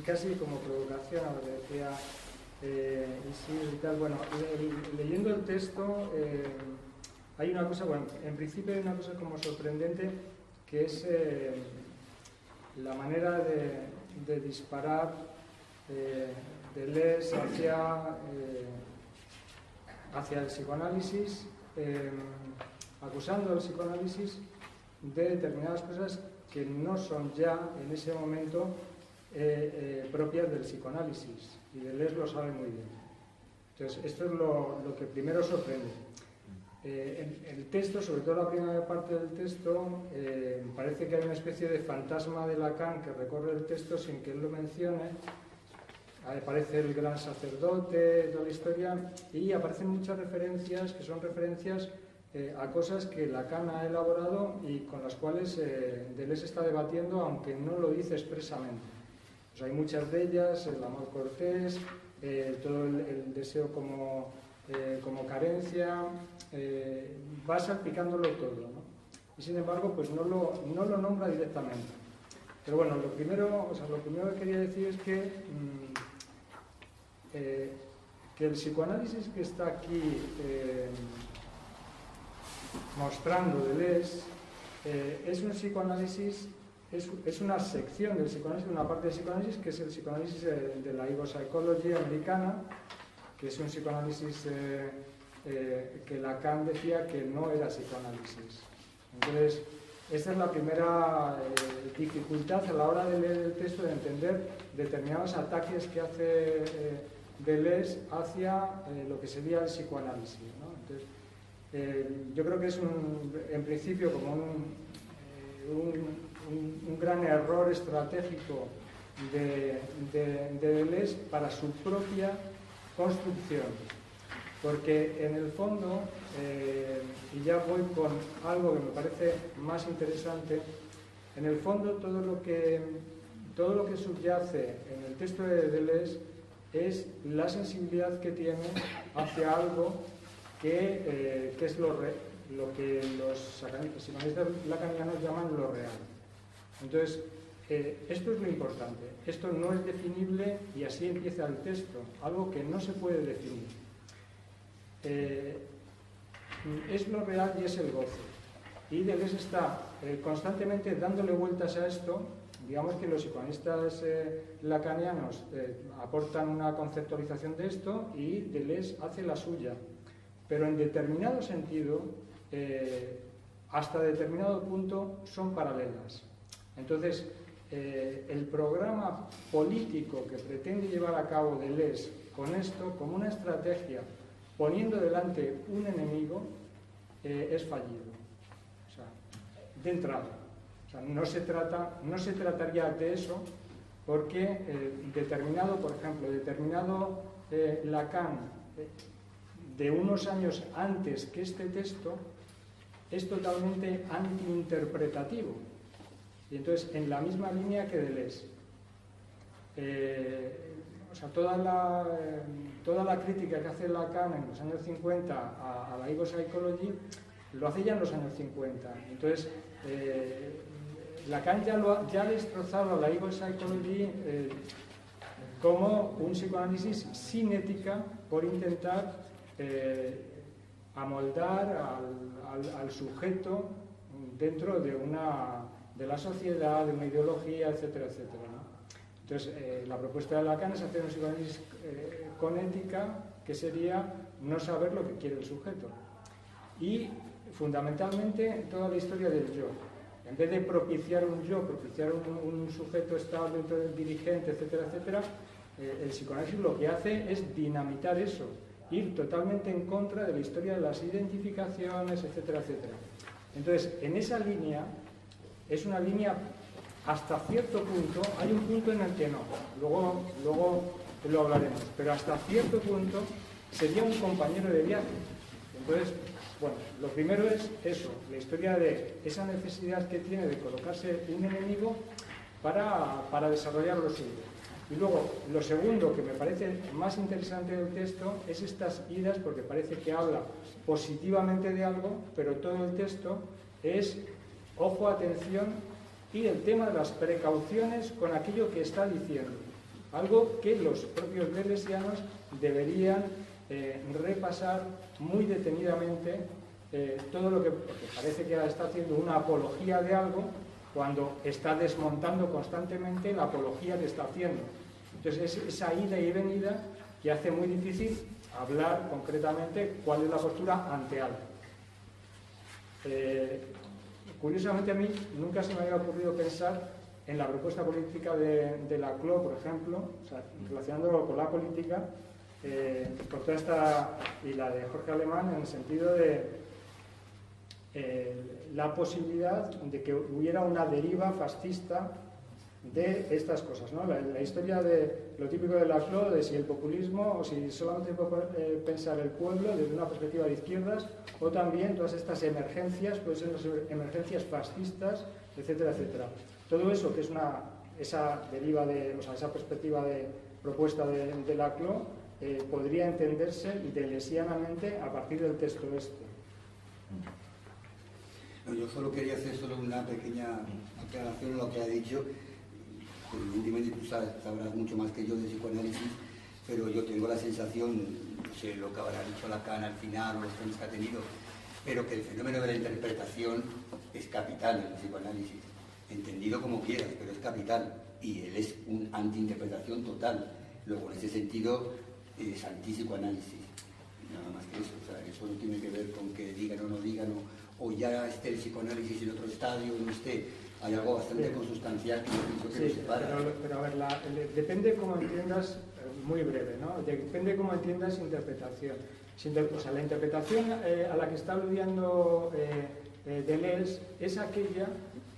casi como provocación a lo que decía Isidro y tal. Bueno, leyendo el texto hay una cosa, bueno, en principio hay una cosa como sorprendente, que es la manera de disparar Deleuze hacia el psicoanálisis, acusando al psicoanálisis de determinadas cosas que no son ya en ese momento propias del psicoanálisis, y Deleuze lo sabe muy bien. Entonces, esto es lo que primero sorprende. El texto, sobre todo la primera parte del texto, parece que hay una especie de fantasma de Lacan que recorre el texto sin que él lo mencione. Aparece el gran sacerdote, toda la historia, y aparecen muchas referencias que son referencias a cosas que Lacan ha elaborado y con las cuales Deleuze está debatiendo, aunque no lo dice expresamente. Pues hay muchas de ellas: el amor cortés, todo el deseo como carencia, va salpicándolo todo, ¿no? Y sin embargo, pues no lo nombra directamente. Pero bueno, lo primero que quería decir es que el psicoanálisis que está aquí mostrando Deleuze es un psicoanálisis, es una sección del psicoanálisis, una parte del psicoanálisis que es el psicoanálisis de la ego psychology americana, que es un psicoanálisis que Lacan decía que no era psicoanálisis. Entonces, esta es la primera dificultad a la hora de leer el texto, de entender determinados ataques que hace Deleuze hacia lo que sería el psicoanálisis, ¿no? Entonces, yo creo que es en principio como un gran error estratégico de Deleuze para su propia construcción, porque en el fondo, y ya voy con algo que me parece más interesante, en el fondo todo lo que subyace en el texto de Deleuze es la sensibilidad que tiene hacia algo que es lo que los psicoanalistas lacanianos llaman lo real. Entonces, esto es lo importante. Esto no es definible, y así empieza el texto, algo que no se puede definir. Es lo real y es el goce. Y Deleuze está constantemente dándole vueltas a esto. Digamos que los psicoanalistas lacanianos aportan una conceptualización de esto y Deleuze hace la suya. Pero en determinado sentido, hasta determinado punto, son paralelas. Entonces, el programa político que pretende llevar a cabo Deleuze con esto, como una estrategia, poniendo delante un enemigo, es fallido. O sea, de entrada. O sea, no se trataría de eso, porque por ejemplo, Lacan, de unos años antes que este texto, es totalmente antiinterpretativo. Y entonces, en la misma línea que Deleuze. O sea, toda la crítica que hace Lacan en los años 50 a la ego psychology, lo hace ya en los años 50. Entonces, Lacan ya ha destrozado a la ego psychology como un psicoanálisis sin ética, por intentar amoldar al sujeto dentro de la sociedad, de una ideología, etcétera, etcétera, ¿no? Entonces, la propuesta de Lacan es hacer un psicoanálisis con ética, que sería no saber lo que quiere el sujeto. Y, fundamentalmente, toda la historia del yo. En vez de propiciar un yo, propiciar un sujeto estable, dirigente, etcétera, etcétera, el psicoanálisis lo que hace es dinamitar eso, ir totalmente en contra de la historia de las identificaciones, etcétera, etcétera. Entonces, en esa línea, es una línea hasta cierto punto, hay un punto en el que no, luego lo hablaremos, pero hasta cierto punto sería un compañero de viaje. Entonces, bueno, lo primero es eso, la historia de esa necesidad que tiene de colocarse un enemigo para desarrollar lo suyo. Y luego, lo segundo que me parece más interesante del texto es estas idas, porque parece que habla positivamente de algo, pero todo el texto es ojo, atención, y el tema de las precauciones con aquello que está diciendo. algo que los propios deleuzianos deberían repasar muy detenidamente todo lo que, porque parece que está haciendo una apología de algo cuando está desmontando constantemente la apología que está haciendo. Entonces es esa ida y venida que hace muy difícil hablar concretamente cuál es la postura ante algo. Curiosamente a mí nunca se me había ocurrido pensar en la propuesta política de Laclau, por ejemplo, o sea, relacionándolo con la política, por toda esta, y la de Jorge Alemán, en el sentido de la posibilidad de que hubiera una deriva fascista de estas cosas, ¿no? La historia de lo típico de Laclau, de si el populismo o si solamente puede pensar el pueblo desde una perspectiva de izquierdas, o también todas estas emergencias, pueden ser emergencias fascistas, etcétera, etcétera. Todo eso que es esa deriva o sea, esa perspectiva de propuesta de Laclau podría entenderse deleuzianamente a partir del texto este. No, yo solo quería hacer una pequeña aclaración en lo que ha dicho. Evidentemente tú sabrás mucho más que yo de psicoanálisis, pero yo tengo la sensación, no sé lo que habrá dicho Lacan al final o los temas que ha tenido, pero que el fenómeno de la interpretación es capital en el psicoanálisis, entendido como quieras, pero es capital, y él es un anti-interpretación total. Luego, en ese sentido, es anti-psicoanálisis, nada más que eso. O sea, eso no tiene que ver con que digan o no digan, o ya esté el psicoanálisis en otro estadio, no esté. Hay algo bastante consustancial que yo pienso que lo separa. Pero a ver, depende cómo entiendas, muy breve, ¿no? Depende cómo entiendas interpretación. O sea, la interpretación a la que está aludiendo Deleuze es aquella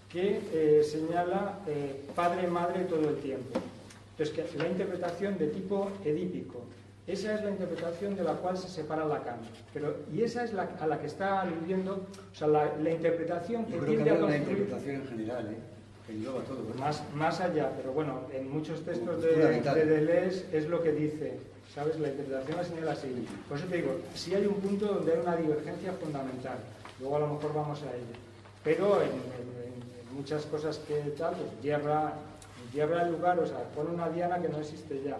que señala padre-madre todo el tiempo. Entonces, que la interpretación de tipo edípico, esa es la interpretación de la cual se separa Lacan. Y esa es a la que está aludiendo, o sea, la interpretación que tiende a construir... la interpretación en general, que engloba todo. Más allá, pero bueno, en muchos textos de Deleuze es lo que dice, ¿sabes? La interpretación la señala así. Por eso te digo, sí hay un punto donde hay una divergencia fundamental. Luego a lo mejor vamos a ello. Pero en muchas cosas que tal, pues hierra el lugar, o sea, pone una diana que no existe ya.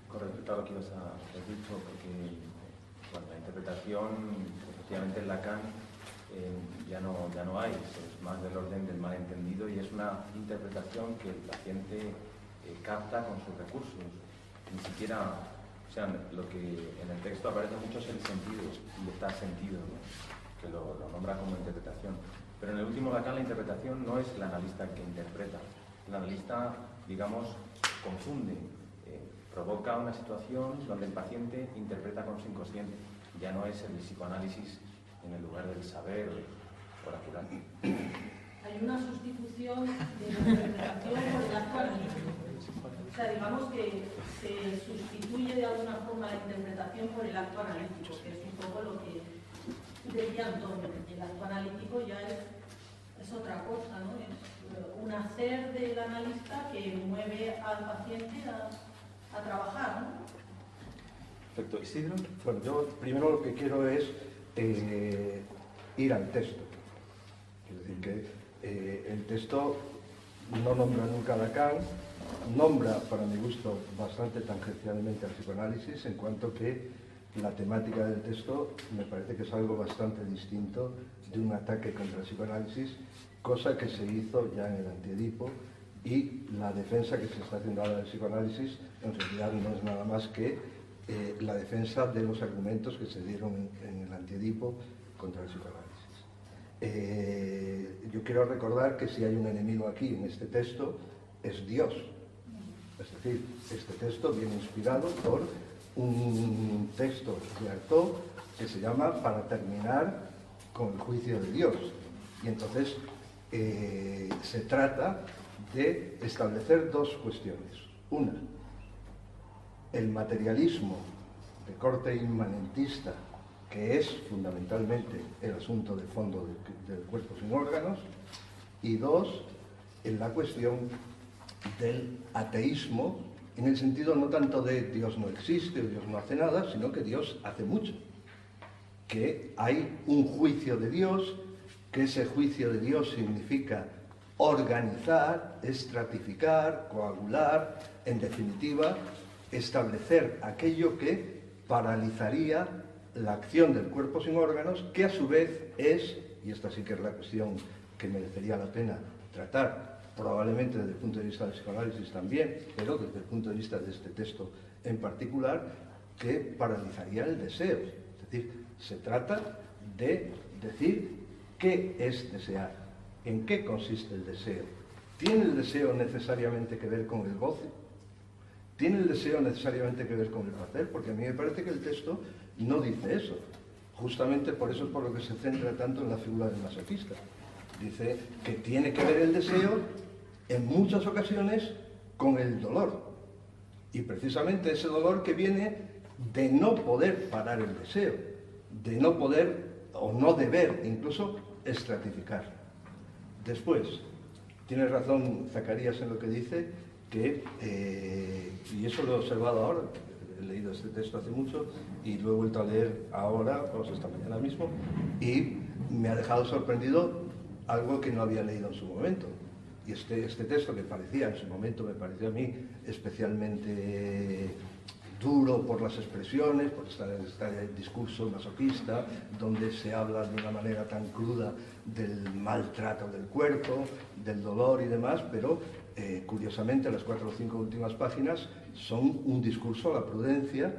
Con respecto a lo que ibas a haber dicho, porque bueno, la interpretación, efectivamente en Lacan ya no hay, es más del orden del malentendido y es una interpretación que el paciente capta con sus recursos, ni siquiera, o sea, lo que en el texto aparece mucho es el sentido, y está sentido, ¿no? Que lo nombra como interpretación. Pero en el último Lacan la interpretación no es el analista el que interpreta. El analista, digamos, confunde, provoca una situación donde el paciente interpreta con su inconsciente. Ya no es el psicoanálisis en el lugar del saber oracular. Hay una sustitución de la interpretación por el acto analítico. O sea, digamos que se sustituye de alguna forma la interpretación por el acto analítico, que es un poco lo que decía Antonio. El acto analítico ya es otra cosa, ¿no? Es un hacer del analista que mueve al paciente a trabajar, ¿no? Perfecto. ¿Isidro? Bueno, yo primero lo que quiero es ir al texto. Es decir, que el texto no nombra nunca a Lacan, nombra, para mi gusto, bastante tangencialmente al psicoanálisis, en cuanto que la temática del texto me parece que es algo bastante distinto de un ataque contra el psicoanálisis, cosa que se hizo ya en el Antiedipo, y la defensa que se está haciendo ahora del psicoanálisis en realidad no es nada más que la defensa de los argumentos que se dieron en el Antiedipo contra el psicoanálisis. Yo quiero recordar que si hay un enemigo aquí en este texto es Dios. Es decir, este texto viene inspirado por un texto de Artaud que se llama Para terminar con el juicio de Dios. Y entonces se trata de establecer dos cuestiones. Una, el materialismo de corte inmanentista, que es fundamentalmente el asunto de fondo del cuerpo sin órganos. Y dos, en la cuestión del ateísmo, en el sentido no tanto de Dios no existe o Dios no hace nada, sino que Dios hace mucho. Que hay un juicio de Dios que ese juicio de Dios significa organizar, estratificar, coagular, en definitiva, establecer aquello que paralizaría la acción del cuerpo sin órganos, que a su vez es, y esta sí que es la cuestión que merecería la pena tratar, probablemente desde el punto de vista del psicoanálisis también, pero desde el punto de vista de este texto en particular, que paralizaría el deseo. Es decir, se trata de decir qué es desear, en qué consiste el deseo. ¿Tiene el deseo necesariamente que ver con el goce? ¿Tiene el deseo necesariamente que ver con el placer? Porque a mí me parece que el texto no dice eso. Justamente por eso es por lo que se centra tanto en la figura del masoquista. Dice que tiene que ver el deseo en muchas ocasiones con el dolor. Y precisamente ese dolor que viene de no poder parar el deseo, de no poder o no deber incluso estratificar. Después, tiene razón Zacarías en lo que dice, que, y eso lo he observado ahora, he leído este texto hace mucho y lo he vuelto a leer ahora, pues esta mañana mismo, y me ha dejado sorprendido algo que no había leído en su momento. Y este texto que parecía, en su momento me pareció a mí especialmente duro por las expresiones, por este discurso masoquista, donde se habla de una manera tan cruda del maltrato del cuerpo, del dolor y demás, pero curiosamente las 4 o 5 últimas páginas son un discurso a la prudencia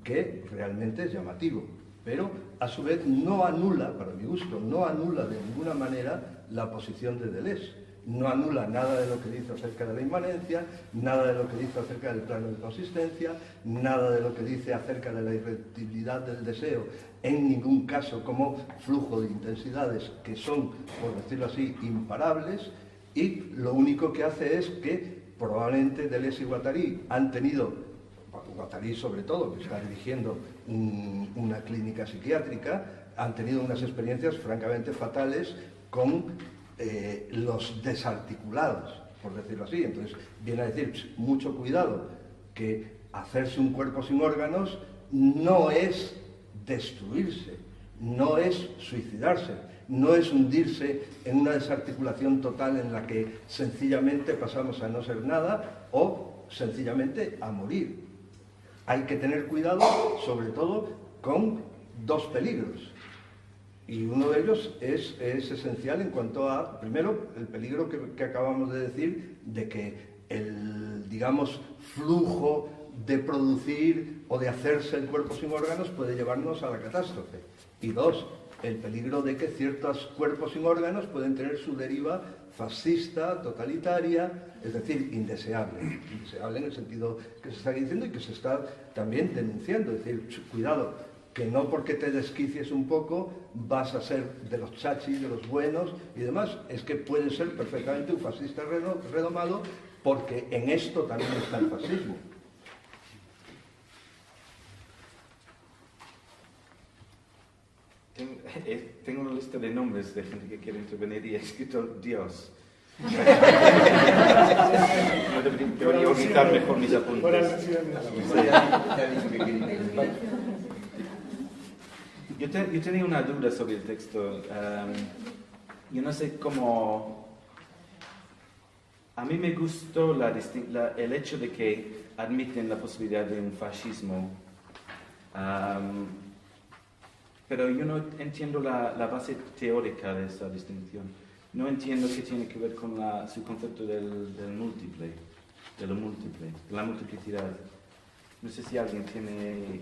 que realmente es llamativo, pero a su vez no anula, para mi gusto, no anula de ninguna manera la posición de Deleuze. No anula nada de lo que dice acerca de la inmanencia, nada de lo que dice acerca del plano de consistencia, nada de lo que dice acerca de la irrepetibilidad del deseo, en ningún caso como flujo de intensidades que son, por decirlo así, imparables, y lo único que hace es que probablemente Deleuze y Guattari han tenido, Guattari sobre todo, que está dirigiendo una clínica psiquiátrica, han tenido unas experiencias francamente fatales con los desarticulados, por decirlo así. Entonces viene a decir, mucho cuidado, que hacerse un cuerpo sin órganos no es destruirse, no es suicidarse, no es hundirse en una desarticulación total en la que sencillamente pasamos a no ser nada o sencillamente a morir. Hay que tener cuidado, sobre todo, con 2 peligros. Y uno de ellos es esencial en cuanto a, primero, el peligro que acabamos de decir, de que el, digamos, flujo de producir o de hacerse el cuerpo sin órganos puede llevarnos a la catástrofe. Y 2, el peligro de que ciertos cuerpos sin órganos pueden tener su deriva fascista, totalitaria, es decir, indeseable. Indeseable en el sentido que se está diciendo y que se está también denunciando. Es decir, cuidado, que no porque te desquicies un poco vas a ser de los chachis, de los buenos y demás. Es que puedes ser perfectamente un fascista redomado, porque en esto también está el fascismo. Tengo una lista de nombres de gente que quiere intervenir y he escrito Dios. Debería organizar mejor mis apuntes. Yo tenía una duda sobre el texto. Yo no sé cómo... A mí me gustó el hecho de que admiten la posibilidad de un fascismo. Pero yo no entiendo la base teórica de esa distinción. No entiendo qué tiene que ver con su concepto del múltiple, de lo múltiple, de la multiplicidad. No sé si alguien tiene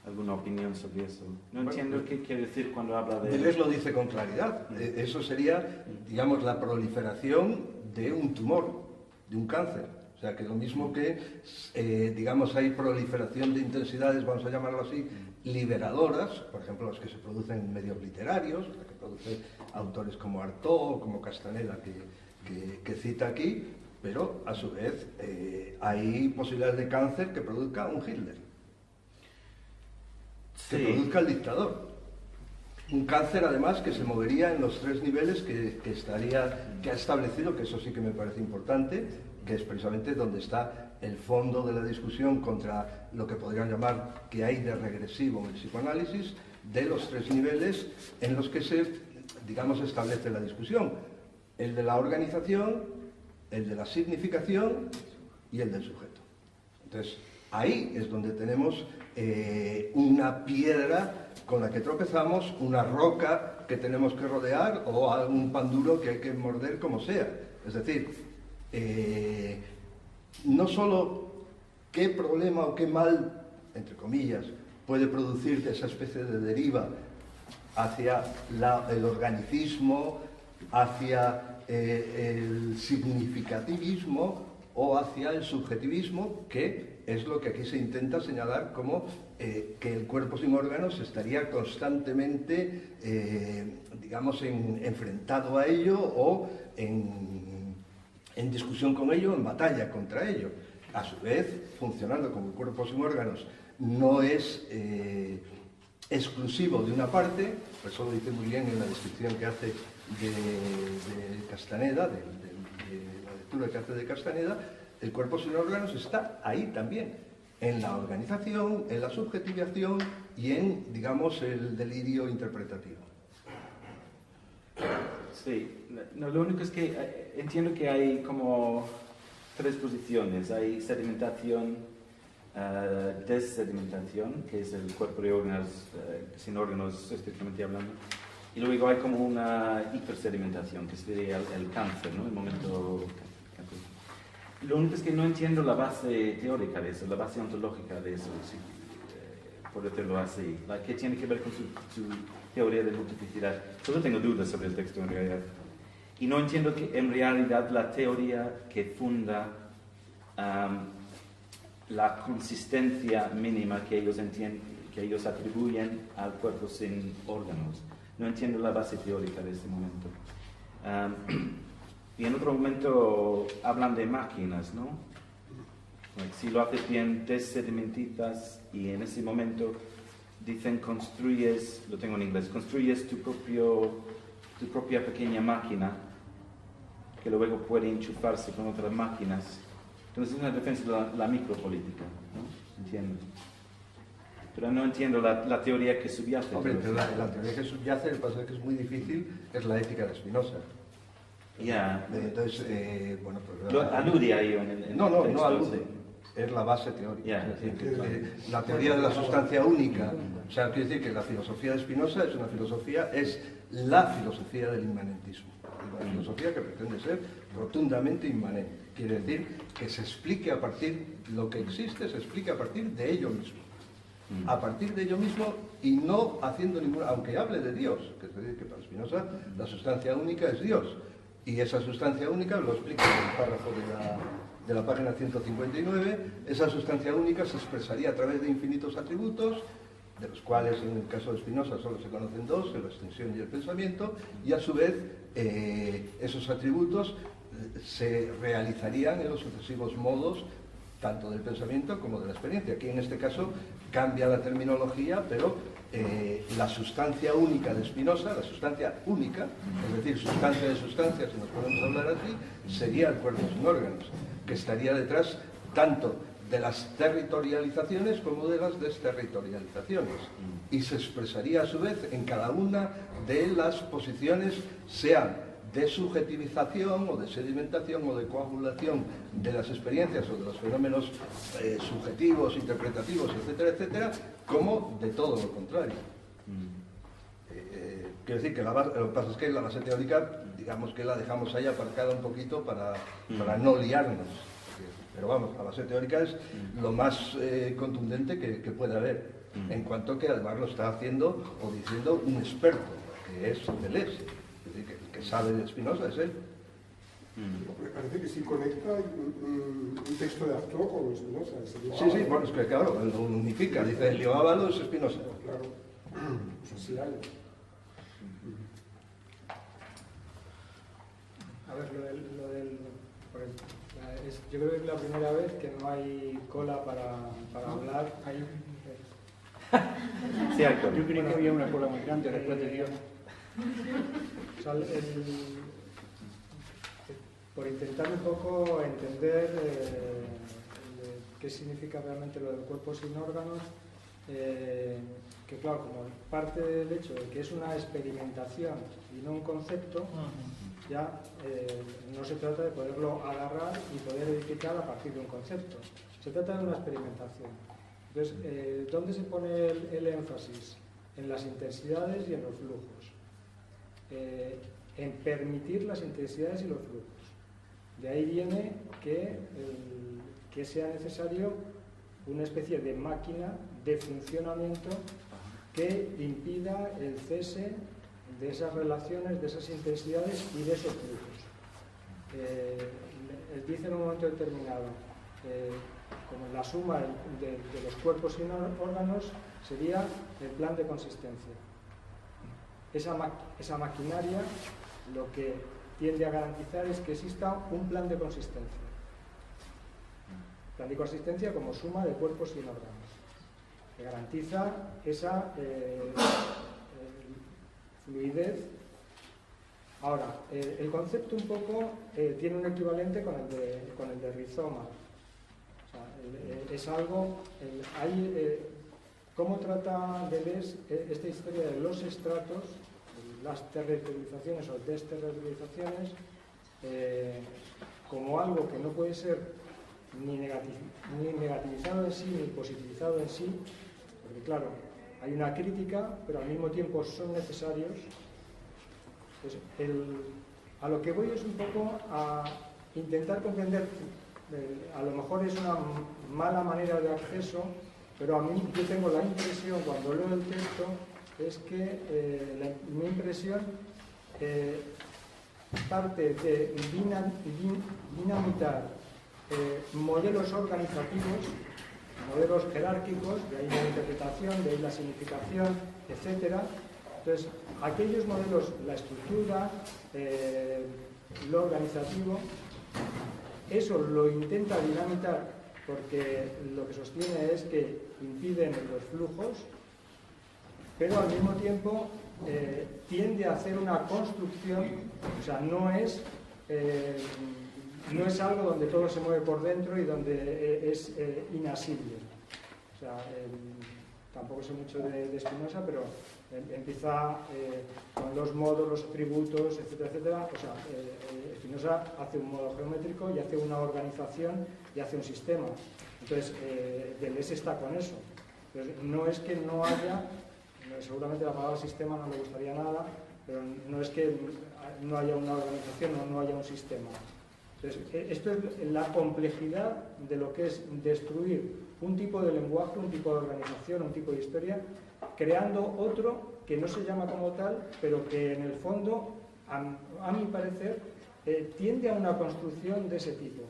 alguna opinión sobre eso. No entiendo qué quiere decir cuando habla de... Deleuze lo dice con claridad. Eso sería, digamos, la proliferación de un tumor, de un cáncer. O sea, que lo mismo que, digamos, hay proliferación de intensidades, vamos a llamarlo así, liberadoras, por ejemplo, las que se producen en medios literarios, las que producen autores como Artaud, como Castaneda, que cita aquí, pero a su vez hay posibilidades de cáncer que produzca un Hitler. Que produzca el dictador. Un cáncer, además, que se movería en los 3 niveles que ha establecido, que eso sí que me parece importante, que es precisamente donde está el fondo de la discusión contra lo que podrían llamar que hay de regresivo en el psicoanálisis, de los 3 niveles en los que se digamos, establece la discusión. El de la organización, el de la significación y el del sujeto. Entonces, ahí es donde tenemos una piedra con la que tropezamos, una roca que tenemos que rodear o algún pan duro que hay que morder como sea. Es decir, no solo qué problema o qué mal, entre comillas, puede producir esa especie de deriva hacia el organicismo, hacia el significativismo o hacia el subjetivismo, que es lo que aquí se intenta señalar como que el cuerpo sin órganos estaría constantemente, digamos, enfrentado a ello o en discusión con ello, en batalla contra ello. A su vez, funcionando como el cuerpo sin órganos no es exclusivo de una parte, pues eso lo dice muy bien en la descripción que hace de Castaneda, de la lectura que hace de Castaneda. El cuerpo sin órganos está ahí también, en la organización, en la subjetivación y en, digamos, el delirio interpretativo. Sí, no, lo único es que entiendo que hay como tres posiciones. Hay sedimentación, desedimentación, que es el cuerpo de órganos, sin órganos estrictamente hablando. Y luego hay como una hipersedimentación, que sería el cáncer, ¿no? El momento cáncer. Lo único es que no entiendo la base teórica de eso, la base ontológica de eso, por decirlo así. ¿Qué tiene que ver con su teoría de multiplicidad? Solo tengo dudas sobre el texto en realidad. Y no entiendo que en realidad la teoría que funda la consistencia mínima que ellos atribuyen al cuerpo sin órganos. No entiendo la base teórica de este momento. Y en otro momento hablan de máquinas, ¿no? Si lo haces bien, desedimentizas y en ese momento dicen construyes, lo tengo en inglés, construyes tu propia pequeña máquina que luego puede enchufarse con otras máquinas. Entonces es una defensa de la micropolítica, ¿no? Entiendo. Pero no entiendo la teoría que subyace. Hombre, pero la teoría que subyace, el paso que es muy difícil, es la ética de Spinoza. Ya. Entonces, bueno, pues... Lo alude ahí en el no texto, alude. Sí. Es la base teórica. Yeah. Es decir, que la teoría de la sustancia única, o sea, quiere decir que la filosofía de Spinoza es la filosofía del inmanentismo. Una filosofía que pretende ser rotundamente inmanente. Quiere decir que se explique a partir, lo que existe se explique a partir de ello mismo. A partir de ello mismo y no haciendo ninguna, aunque hable de Dios, que es decir, que para Spinoza la sustancia única es Dios. Y esa sustancia única, lo explica en el párrafo de la página 159, esa sustancia única se expresaría a través de infinitos atributos, de los cuales en el caso de Spinoza solo se conocen dos, la extensión y el pensamiento, y a su vez esos atributos se realizarían en los sucesivos modos tanto del pensamiento como de la experiencia. Aquí en este caso cambia la terminología, pero la sustancia única de Spinoza, la sustancia única, es decir, sustancia de sustancias, si nos podemos hablar así, sería el cuerpo sin órganos, que estaría detrás tanto de las territorializaciones como de las desterritorializaciones, y se expresaría a su vez en cada una de las posiciones, sean de subjetivización o de sedimentación o de coagulación de las experiencias o de los fenómenos subjetivos, interpretativos, etcétera, etcétera, como de todo lo contrario. Quiero decir que lo que pasa es que la base teórica, digamos que la dejamos ahí aparcada un poquito para no liarnos. Pero vamos, la base teórica es lo más contundente que puede haber, en cuanto que además lo está haciendo o diciendo un experto, que es Deleuze. Es decir, que sabe de Spinoza es él. Me parece que sí conecta un texto de Artaud con Spinoza. Sí, bueno, es que claro, lo unifica. Dice, el Liobávalo es Spinoza. Claro, pues así hay. A ver, yo creo que es la primera vez que no hay cola para hablar. Sí, Héctor. Yo creí que había una cola muy grande después de Dios. O sea, por intentar un poco entender qué significa realmente lo del cuerpo sin órganos, que claro, como parte del hecho de que es una experimentación y no un concepto, ya no se trata de poderlo agarrar y poder edificar a partir de un concepto. Se trata de una experimentación. Entonces, ¿dónde se pone el énfasis? En las intensidades y en los flujos. En permitir las intensidades y los flujos. De ahí viene que sea necesario una especie de máquina de funcionamiento que impida el cese de esas relaciones, de esas intensidades y de esos flujos. Dice en un momento determinado, como la suma de los cuerpos y órganos sería el plan de consistencia. Esa maquinaria lo que tiende a garantizar es que exista un plan de consistencia. Plan de consistencia como suma de cuerpos y órganos, que garantiza esa fluidez. Ahora, el concepto un poco tiene un equivalente con el de rizoma. O sea, es algo... ¿Cómo trata Deleuze esta historia de los estratos, las territorializaciones o desterritorializaciones, como algo que no puede ser ni negativizado en sí ni positivizado en sí? Porque claro, hay una crítica, pero al mismo tiempo son necesarios. Pues a lo que voy es un poco a intentar comprender, a lo mejor es una mala manera de acceso, pero a mí yo tengo la impresión, cuando leo el texto, es que mi impresión parte de dinamitar modelos organizativos, modelos jerárquicos, de ahí la interpretación, de ahí la significación, etc. Entonces, aquellos modelos, la estructura, lo organizativo, eso lo intenta dinamitar porque lo que sostiene es que impiden los flujos, pero al mismo tiempo tiende a hacer una construcción, o sea, no es algo donde todo se mueve por dentro y donde es inasible. O sea, tampoco sé mucho de Spinoza, pero empieza con los modos, los atributos, etcétera, etcétera. O sea, Spinoza hace un modo geométrico y hace una organización y hace un sistema. Entonces, Deleuze está con eso. Entonces, no es que no haya, seguramente la palabra sistema no le gustaría nada, pero no es que no haya una organización o no haya un sistema. Entonces, esto es la complejidad de lo que es destruir un tipo de lenguaje, un tipo de organización, un tipo de historia, creando otro que no se llama como tal, pero que en el fondo, a mi parecer, tiende a una construcción de ese tipo.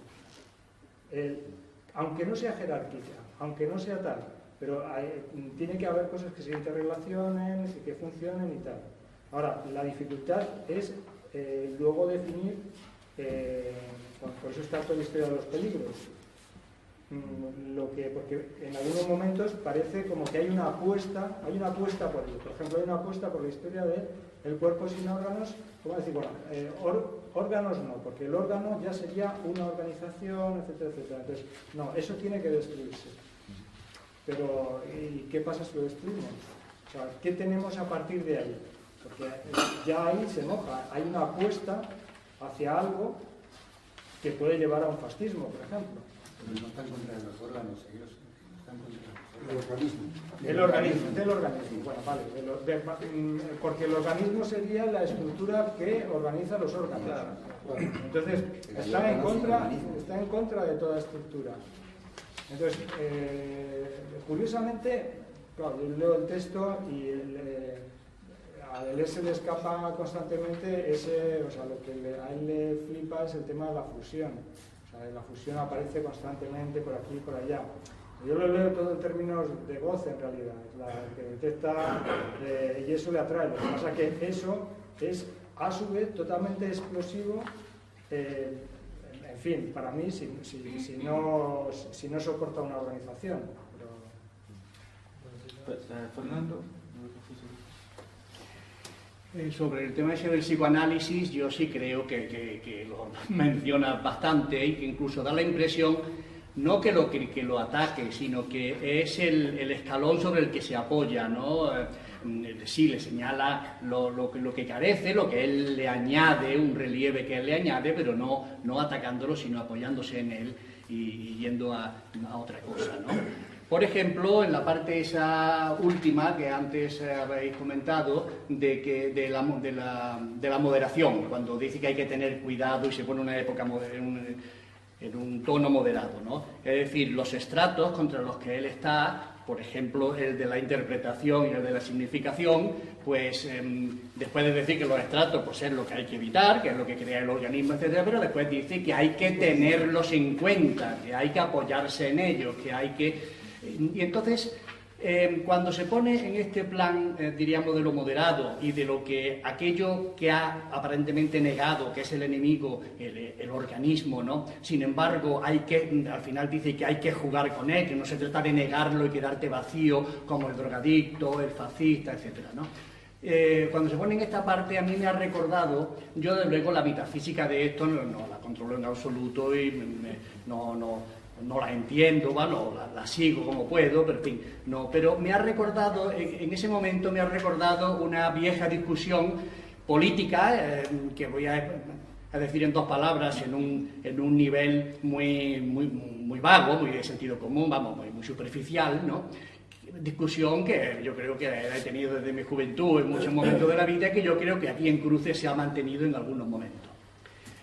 Aunque no sea jerárquica, aunque no sea tal, pero tiene que haber cosas que se interrelacionen, que funcionen y tal. Ahora, la dificultad es luego definir, por eso está toda la historia de los peligros, porque en algunos momentos parece como que hay una apuesta por ello. Por ejemplo, hay una apuesta por la historia del cuerpo sin órganos. ¿Cómo decir? Bueno, órganos no, porque el órgano ya sería una organización, etcétera, etcétera. Entonces, no, eso tiene que destruirse. Pero, ¿y qué pasa si lo destruimos? O sea, ¿qué tenemos a partir de ahí? Porque ya ahí se moja, hay una apuesta hacia algo que puede llevar a un fascismo, por ejemplo. Pero no están contra los órganos, ellos están contra El organismo. Del organismo, bueno, vale, porque el organismo sería la estructura que organiza los órganos. Claro. Entonces, está en contra de toda estructura. Entonces, curiosamente, claro, yo leo el texto y a Deleuze se le escapa constantemente o sea, lo que a él le flipa es el tema de la fusión. O sea, la fusión aparece constantemente por aquí y por allá. Yo lo leo todo en términos de voz, en realidad, la que detecta, y eso le atrae. Lo que pasa es que eso es, a su vez, totalmente explosivo, en fin, para mí, si no soporta una organización. Fernando. Sobre el tema ese del psicoanálisis, yo sí creo que lo menciona bastante y que incluso da la impresión no que lo ataque, sino que es el escalón sobre el que se apoya, ¿no? Sí, le señala lo que carece, lo que él le añade, un relieve que él le añade, pero no atacándolo, sino apoyándose en él y yendo a otra cosa, ¿no? Por ejemplo, en la parte esa última que antes habéis comentado, de la moderación, cuando dice que hay que tener cuidado y se pone una época en un tono moderado, ¿no? Es decir, los estratos contra los que él está, por ejemplo, el de la interpretación y el de la significación, pues después de decir que los estratos pues, es lo que hay que evitar, que es lo que crea el organismo, etcétera, pero después dice que hay que tenerlos en cuenta, que hay que apoyarse en ellos, que hay que... Y entonces, cuando se pone en este plan, diríamos, de lo moderado y de lo que aquello que ha aparentemente negado, que es el enemigo, el organismo, ¿no? Sin embargo, al final dice que hay que jugar con él, que no se trata de negarlo y quedarte vacío como el drogadicto, el fascista, etcétera, ¿no? Cuando se pone en esta parte, a mí me ha recordado, yo desde luego la metafísica de esto no la controlo en absoluto y no la entiendo, bueno, la sigo como puedo, pero en fin, no, pero me ha recordado, en ese momento me ha recordado una vieja discusión política, que voy a decir en 2 palabras, en un nivel muy vago, muy de sentido común, vamos, muy superficial, ¿no? Discusión que yo creo que he tenido desde mi juventud en muchos momentos de la vida, que yo creo que aquí en Cruces se ha mantenido en algunos momentos.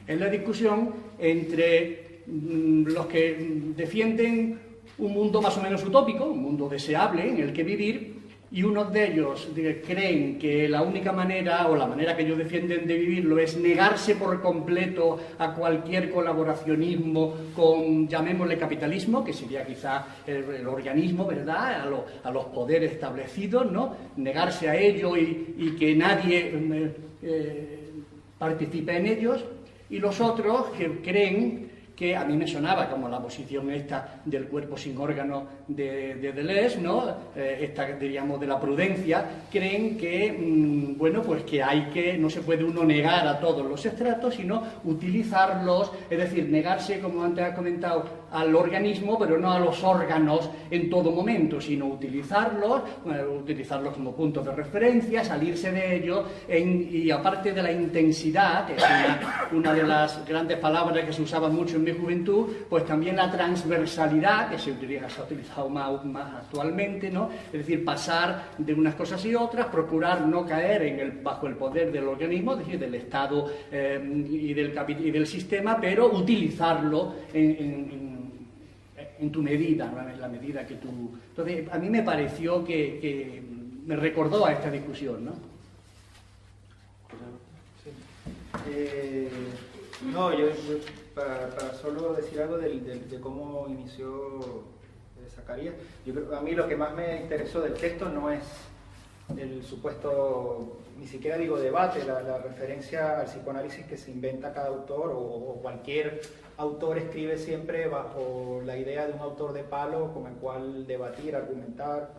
Es la discusión entre los que defienden un mundo más o menos utópico, un mundo deseable en el que vivir, y unos de ellos creen que la única manera, o la manera que ellos defienden de vivirlo, es negarse por completo a cualquier colaboracionismo con, llamémosle, capitalismo, que sería quizá el organismo, ¿verdad?, a los poderes establecidos, ¿no?, negarse a ello y que nadie participe en ellos, y los otros que creen que a mí me sonaba como la posición esta del cuerpo sin órgano de Deleuze, ¿no? Esta, diríamos, de la prudencia, creen que, bueno, pues que no se puede uno negar a todos los estratos, sino utilizarlos, es decir, negarse, como antes has comentado, al organismo, pero no a los órganos en todo momento, sino utilizarlos como puntos de referencia, salirse de ellos, y aparte de la intensidad, que es una de las grandes palabras que se usaban mucho en mi juventud, pues también la transversalidad, que se ha utilizado más actualmente, ¿no? Es decir, pasar de unas cosas y otras, procurar no caer bajo el poder del organismo, es decir, del Estado y del sistema, pero utilizarlo en tu medida, ¿no?, en la medida que tú... Entonces, a mí me pareció que me recordó a esta discusión, ¿no? No, yo para solo decir algo de cómo inició Zacarías, yo creo, a mí lo que más me interesó del texto no es el supuesto, ni siquiera digo debate, la referencia al psicoanálisis que se inventa cada autor o cualquier autor escribe siempre bajo la idea de un autor de palo con el cual debatir, argumentar,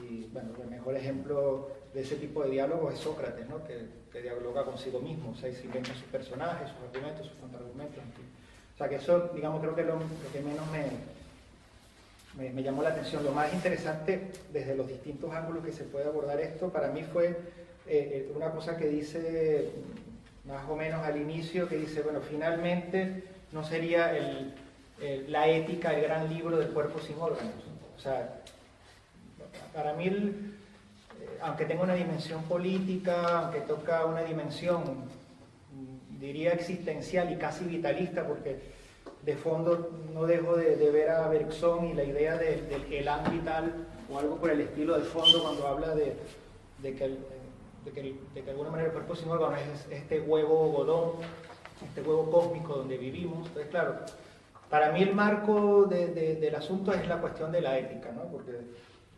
y bueno, el mejor ejemplo de ese tipo de diálogos es Sócrates, ¿no? que dialoga consigo mismo, o sea, y se inventa sus personajes, sus argumentos, sus contraargumentos, en fin. O sea, que eso, digamos, creo que lo que menos me llamó la atención. Lo más interesante, desde los distintos ángulos que se puede abordar esto, para mí fue una cosa que dice, más o menos al inicio, que dice, bueno, finalmente no sería la ética el gran libro del cuerpo sin órganos. O sea, para mí, aunque tenga una dimensión política, aunque toca una dimensión, diría, existencial y casi vitalista, porque de fondo no dejo de ver a Bergson y la idea del elan vital o algo por el estilo de fondo cuando habla de que de alguna manera el cuerpo sin órganos es este huevo godón, este huevo cósmico donde vivimos. Entonces, claro, para mí el marco del asunto es la cuestión de la ética, ¿no? Porque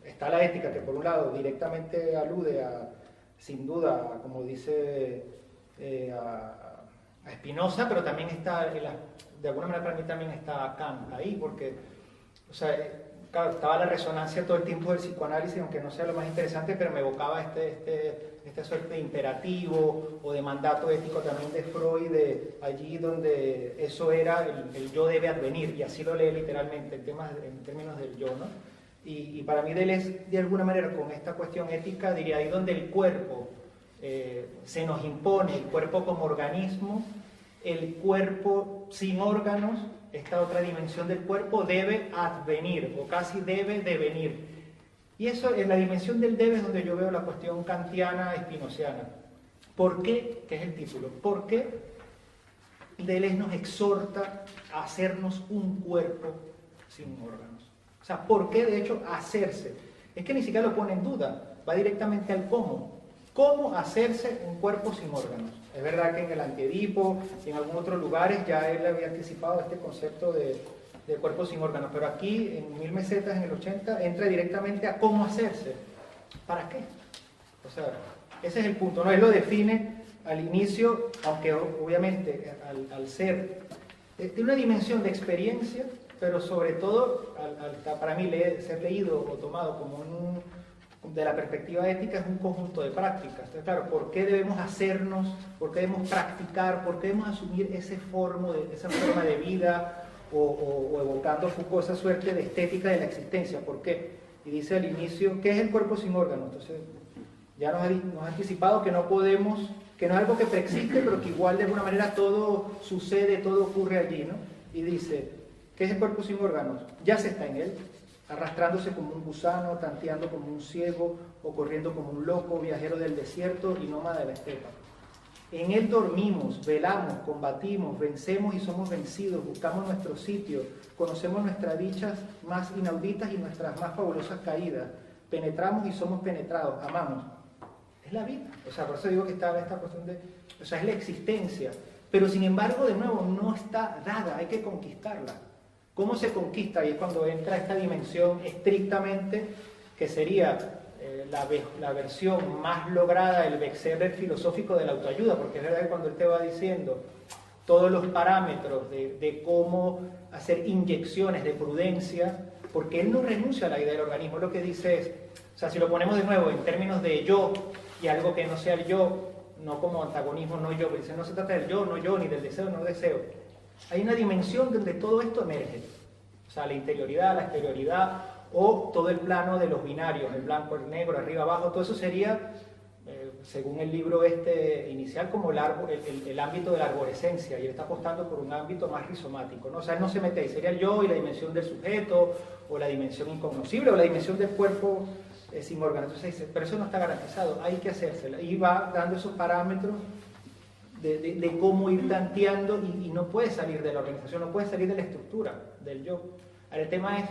está la ética que por un lado directamente alude sin duda, como dice a Spinoza, pero también está, de alguna manera para mí también está Kant ahí, porque, o sea, claro, estaba la resonancia todo el tiempo del psicoanálisis, aunque no sea lo más interesante, pero me evocaba esta suerte de imperativo o de mandato ético también de Freud, de allí donde eso era el yo debe advenir, y así lo lee literalmente en términos del yo, ¿no? Y para mí Deleuze, de alguna manera, con esta cuestión ética, diría ahí donde el cuerpo se nos impone, el cuerpo como organismo, el cuerpo sin órganos, esta otra dimensión del cuerpo debe advenir, o casi debe devenir. Y eso, en la dimensión del debe, es donde yo veo la cuestión kantiana, espinociana. ¿Por qué? Que es el título. ¿Por qué Deleuze nos exhorta a hacernos un cuerpo sin órganos? O sea, ¿por qué, de hecho, hacerse? Es que ni siquiera lo pone en duda, va directamente al cómo. ¿Cómo hacerse un cuerpo sin órganos? Es verdad que en el Antiedipo y en algunos otros lugares ya él había anticipado este concepto de cuerpo sin órganos, pero aquí en 1000 mesetas, en el 80, entra directamente a cómo hacerse. ¿Para qué? O sea, ese es el punto, ¿no? Él lo define al inicio, aunque obviamente al ser de una dimensión de experiencia, pero sobre todo, para mí ser leído o tomado como de la perspectiva ética, es un conjunto de prácticas. Entonces, claro, ¿por qué debemos hacernos? ¿Por qué debemos practicar? ¿Por qué debemos asumir esa forma de vida? O evocando Foucault esa suerte de estética de la existencia. ¿Por qué? Y dice al inicio, ¿qué es el cuerpo sin órganos? Entonces, ya nos ha anticipado que no podemos, que no es algo que preexiste, pero que igual de alguna manera todo sucede, todo ocurre allí, ¿no? Y dice, ¿qué es el cuerpo sin órganos? Ya se está en él, arrastrándose como un gusano, tanteando como un ciego, o corriendo como un loco, viajero del desierto y nómada de la estepa. En él dormimos, velamos, combatimos, vencemos y somos vencidos, buscamos nuestro sitio, conocemos nuestras dichas más inauditas y nuestras más fabulosas caídas, penetramos y somos penetrados, amamos. Es la vida. O sea, por eso digo que está esta cuestión o sea, es la existencia. Pero sin embargo, de nuevo, no está dada, hay que conquistarla. ¿Cómo se conquista? Y es cuando entra esta dimensión estrictamente, que sería la versión más lograda, el bestseller filosófico de la autoayuda, porque es verdad que cuando él te va diciendo todos los parámetros de cómo hacer inyecciones de prudencia, porque él no renuncia a la idea del organismo, lo que dice es, o sea, si lo ponemos de nuevo en términos de yo y algo que no sea el yo, no como antagonismo, no yo, pero dice, no se trata del yo, no yo, ni del deseo, no deseo. Hay una dimensión donde todo esto emerge, o sea, la interioridad, la exterioridad, o todo el plano de los binarios, el blanco, el negro, arriba, abajo, todo eso sería, según el libro inicial, como el ámbito de la arborescencia, y él está apostando por un ámbito más rizomático, ¿no? O sea, él no se mete ahí, sería el yo y la dimensión del sujeto, o la dimensión incognoscible, o la dimensión del cuerpo sin órganos. Entonces dice, pero eso no está garantizado, hay que hacérselo, y va dando esos parámetros de cómo ir tanteando, y no puede salir de la organización, no puede salir de la estructura del yo. Ahora, el tema es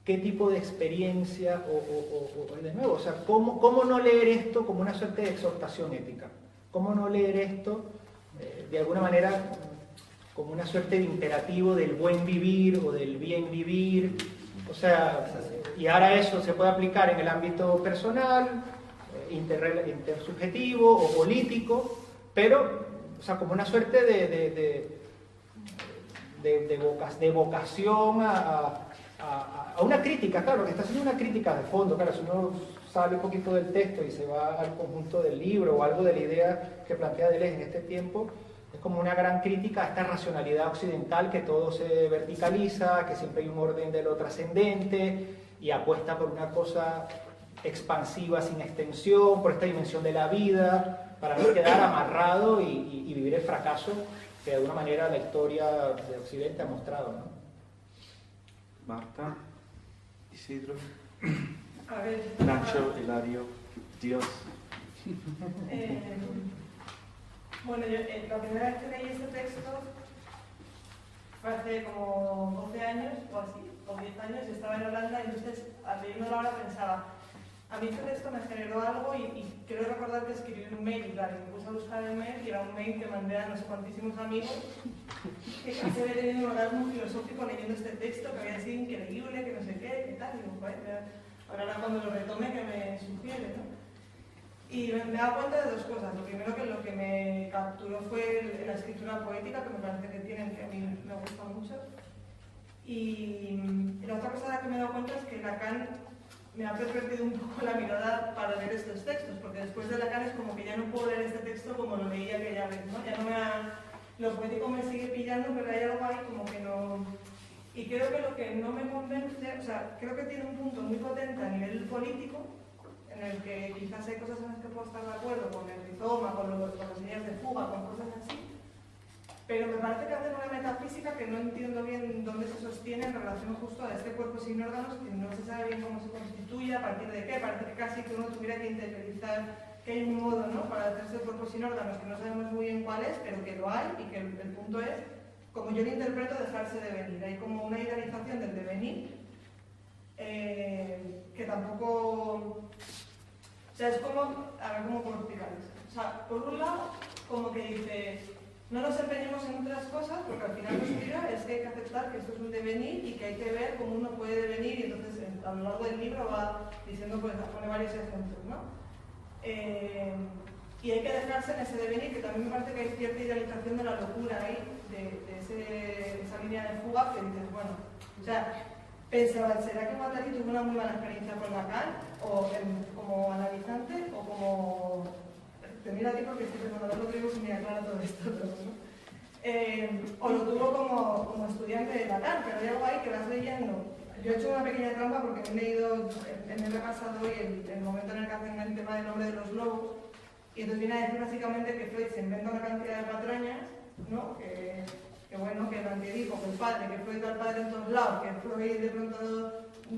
qué tipo de experiencia, o de nuevo, o sea, ¿cómo no leer esto como una suerte de exhortación ética? ¿Cómo no leer esto, de alguna manera, como una suerte de imperativo del buen vivir o del bien vivir? O sea, y ahora eso se puede aplicar en el ámbito personal, intersubjetivo o político, pero, o sea, como una suerte de vocación a una crítica, claro, que está haciendo una crítica de fondo. Claro, si uno sale un poquito del texto y se va al conjunto del libro o algo de la idea que plantea Deleuze en este tiempo, es como una gran crítica a esta racionalidad occidental, que todo se verticaliza, que siempre hay un orden de lo trascendente, y apuesta por una cosa expansiva sin extensión, por esta dimensión de la vida, para no quedar amarrado y vivir el fracaso que de alguna manera la historia de Occidente ha mostrado, ¿no? Marta, Isidro, A ver, Nacho, Hilario, Dios. Bueno, yo la primera vez que leí este texto fue hace como 12 años o así, o 10 años, yo estaba en Holanda, y entonces al leerlo ahora pensaba, a mí este texto me generó algo, y quiero recordar que escribí un mail, y claro, me puse a buscar el mail, y era un mail que mandé a no sé cuantísimos amigos, que casi había tenido un orgasmo filosófico leyendo este texto, que había sido increíble, que no sé qué, que tal, y digo, joder, ahora cuando lo retome que me sugiere, ¿no? Y me he dado cuenta de dos cosas. Lo primero, que lo que me capturó fue la escritura poética, que me parece que tienen, que a mí me gusta mucho. Y la otra cosa que me he dado cuenta es que Lacan me ha pervertido un poco la mirada para leer estos textos, porque después de Lacan es como que ya no puedo leer este texto como lo leía aquella vez, ¿no? Ya no me ha... Lo poético me sigue pillando, pero hay algo ahí como que no... Y creo que lo que no me convence, o sea, creo que tiene un punto muy potente a nivel político, en el que quizás hay cosas en las que puedo estar de acuerdo, con el rizoma, con las líneas de fuga, con cosas así, pero me parece que hacen una metafísica que no entiendo bien dónde se sostiene en relación justo a este cuerpo sin órganos, que no se sabe bien cómo se constituye, a partir de qué, parece que casi que uno tuviera que interiorizar que hay un modo, ¿no?, para hacerse el cuerpo sin órganos, que no sabemos muy bien cuál es, pero que lo hay, y que el punto es, como yo lo interpreto, dejarse de venir. Hay como una idealización del devenir, que tampoco... O sea, es como... A ver cómo puedo explicar eso. O sea, por un lado, como que dice, no nos empeñemos en otras cosas, porque al final nos tira, es que hay que aceptar que esto es un devenir y que hay que ver cómo uno puede devenir, y entonces a lo largo del libro va diciendo, pues pone varios ejemplos, ¿no? Y hay que dejarse en ese devenir, que también me parece que hay cierta idealización de la locura ahí, de esa línea de fuga, que dices, bueno, o sea, pensaba, ¿será que Guattari tuvo una muy mala experiencia con Lacan? O como analizante, o como... Te miro a ti porque estoy pensando, no lo digo que me aclara todo esto, pero, ¿no? O lo tuvo como estudiante de Lacan, pero hay algo ahí que vas leyendo. Yo he hecho una pequeña trampa porque me he leído, me he repasado hoy el momento en el que hacen el tema del nombre de los lobos, y entonces viene a decir básicamente que Freud se inventa una cantidad de patrañas, ¿no? Que bueno, que el antiedipo, que el padre, que Freud da al padre en todos lados, que Freud de pronto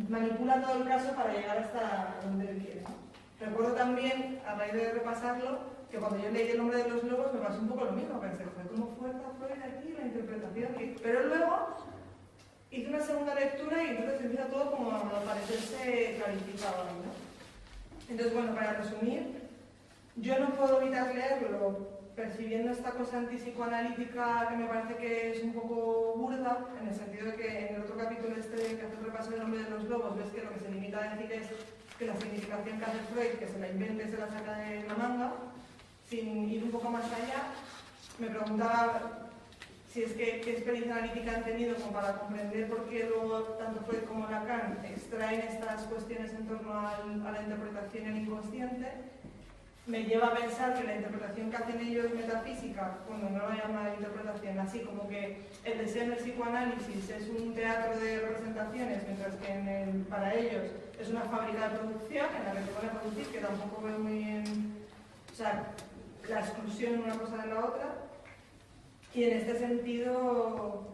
manipula todo el caso para llegar hasta donde él quiere, ¿no? Recuerdo también, a raíz de repasarlo, que cuando yo leí el nombre de los lobos me pasó un poco lo mismo, pensé, ¿cómo fue Freud aquí, la interpretación? Pero luego hice una segunda lectura y entonces empieza todo como a parecerse clarificado, ¿no? Entonces, bueno, para resumir, yo no puedo evitar leerlo percibiendo esta cosa antipsicoanalítica que me parece que es un poco burda, en el sentido de que en el otro capítulo que hace el repaso del nombre de los lobos, ves que lo que se limita a decir es que la significación que hace Freud, que se la invente, se la saca de la manga, sin ir un poco más allá. Me preguntaba si es que qué experiencia analítica han tenido como para comprender por qué luego tanto Freud como Lacan extraen estas cuestiones en torno a la interpretación y el inconsciente. Me lleva a pensar que la interpretación que hacen ellos metafísica, cuando no lo llaman interpretación, así como que el deseo en el psicoanálisis es un teatro de representaciones, mientras que para ellos es una fábrica de producción en la que se pone a producir, que tampoco veo muy bien, o sea, la exclusión de una cosa de la otra. Y en este sentido,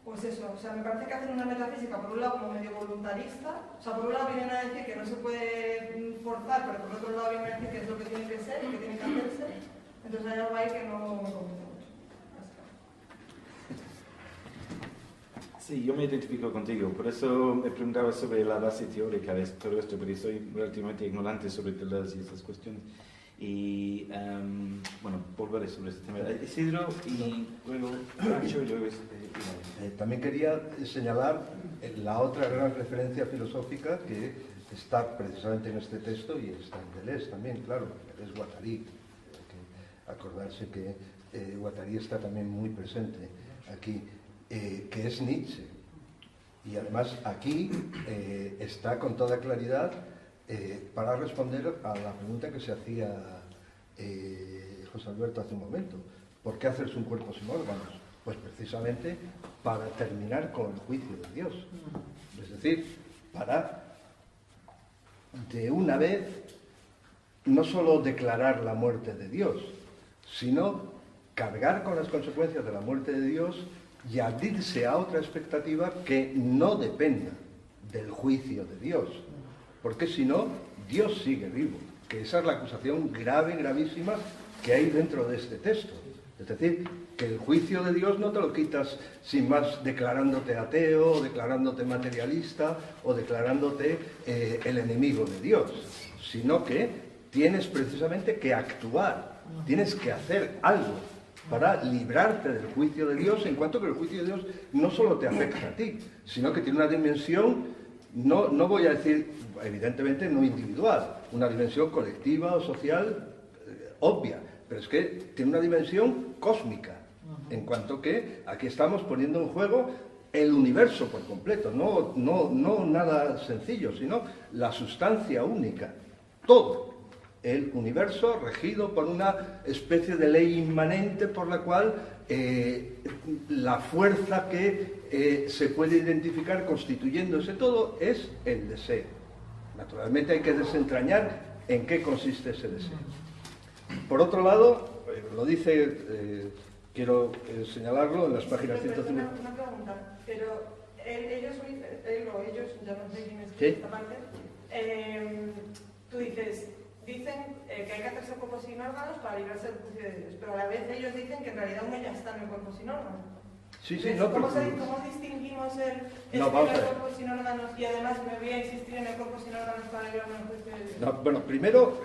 pues eso, o sea, me parece que hacen una metafísica, por un lado, como medio voluntarista, o sea, por un lado vienen a decir que no se puede forzar, pero por otro lado vienen a decir que es lo que tiene que ser y que tiene que hacerse. Entonces hay algo ahí que no me convence mucho. Sí, yo me identifico contigo, por eso me preguntaba sobre la base teórica de todo esto, porque soy relativamente ignorante sobre todas esas cuestiones. Y bueno, volveré sobre este tema. Isidro y luego Nacho y luego también quería señalar la otra gran referencia filosófica que está precisamente en este texto y está en Deleuze también, claro, es Guattari. Acordarse que Guattari está también muy presente aquí, que es Nietzsche. Y además aquí está con toda claridad para responder a la pregunta que se hacía José Alberto hace un momento. ¿Por qué hacerse un cuerpo sin órganos? Pues precisamente para terminar con el juicio de Dios. Es decir, para de una vez no solo declarar la muerte de Dios, sino cargar con las consecuencias de la muerte de Dios y abrirse a otra expectativa que no dependa del juicio de Dios. Porque si no, Dios sigue vivo, que esa es la acusación grave, gravísima que hay dentro de este texto. Es decir, que el juicio de Dios no te lo quitas sin más declarándote ateo, o declarándote materialista, o declarándote el enemigo de Dios, sino que tienes precisamente que actuar, tienes que hacer algo para librarte del juicio de Dios, en cuanto que el juicio de Dios no solo te afecta a ti, sino que tiene una dimensión, no voy a decir, evidentemente no individual, una dimensión colectiva o social obvia, pero es que tiene una dimensión cósmica, en cuanto que aquí estamos poniendo en juego el universo por completo, no nada sencillo, sino la sustancia única, todo. El universo regido por una especie de ley inmanente por la cual la fuerza que se puede identificar constituyendo ese todo es el deseo. Naturalmente hay que desentrañar en qué consiste ese deseo. Por otro lado, lo dice, quiero señalarlo en las páginas 150. Una pregunta, pero él o ellos, ya no sé quién es esta parte, tú dices... Dicen que hay que hacerse cuerpo sin órganos para librarse del juicio de Dios, pero a la vez ellos dicen que en realidad uno ya está en el cuerpo sin órganos. Sí, ¿Cómo distinguimos el cuerpo sin órganos y además me voy a insistir en el cuerpo sin órganos para librarme del juicio de Dios? No, bueno, primero,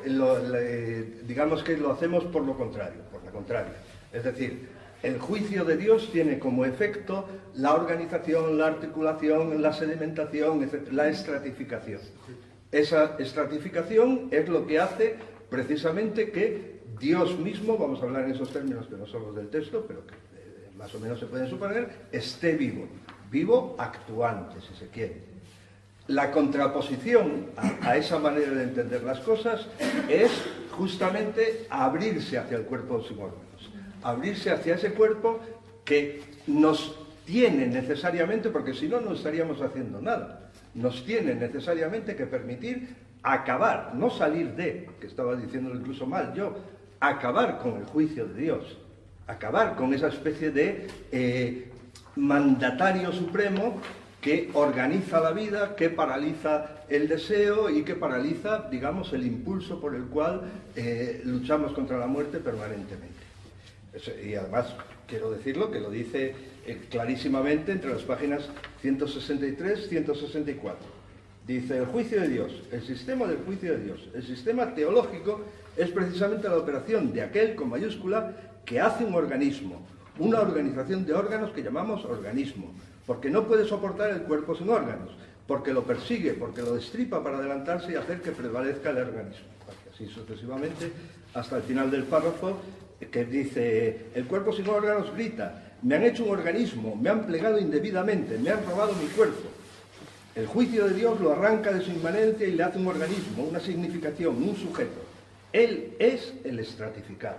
digamos que lo hacemos por lo contrario, por la contraria. Es decir, el juicio de Dios tiene como efecto la organización, la articulación, la sedimentación, etc., la estratificación. Esa estratificación es lo que hace precisamente que Dios mismo, vamos a hablar en esos términos que no son los del texto, pero que más o menos se pueden suponer, esté vivo actuante, si se quiere. La contraposición a esa manera de entender las cosas es justamente abrirse hacia el cuerpo sin órganos, abrirse hacia ese cuerpo que nos tiene necesariamente, porque si no, no estaríamos haciendo nada. Nos tiene necesariamente que permitir acabar, no salir de, que estaba diciéndolo incluso mal yo, acabar con el juicio de Dios, acabar con esa especie de mandatario supremo que organiza la vida, que paraliza el deseo y que paraliza, digamos, el impulso por el cual luchamos contra la muerte permanentemente. Y además, quiero decirlo, que lo dice clarísimamente entre las páginas 163 y 164. Dice, el juicio de Dios, el sistema del juicio de Dios, el sistema teológico es precisamente la operación de aquel con mayúscula que hace un organismo, una organización de órganos que llamamos organismo, porque no puede soportar el cuerpo sin órganos, porque lo persigue, porque lo destripa para adelantarse y hacer que prevalezca el organismo. Así sucesivamente hasta el final del párrafo, que dice, el cuerpo sin órganos grita, me han hecho un organismo, me han plegado indebidamente, me han robado mi cuerpo. El juicio de Dios lo arranca de su inmanencia y le hace un organismo, una significación, un sujeto. Él es el estratificado.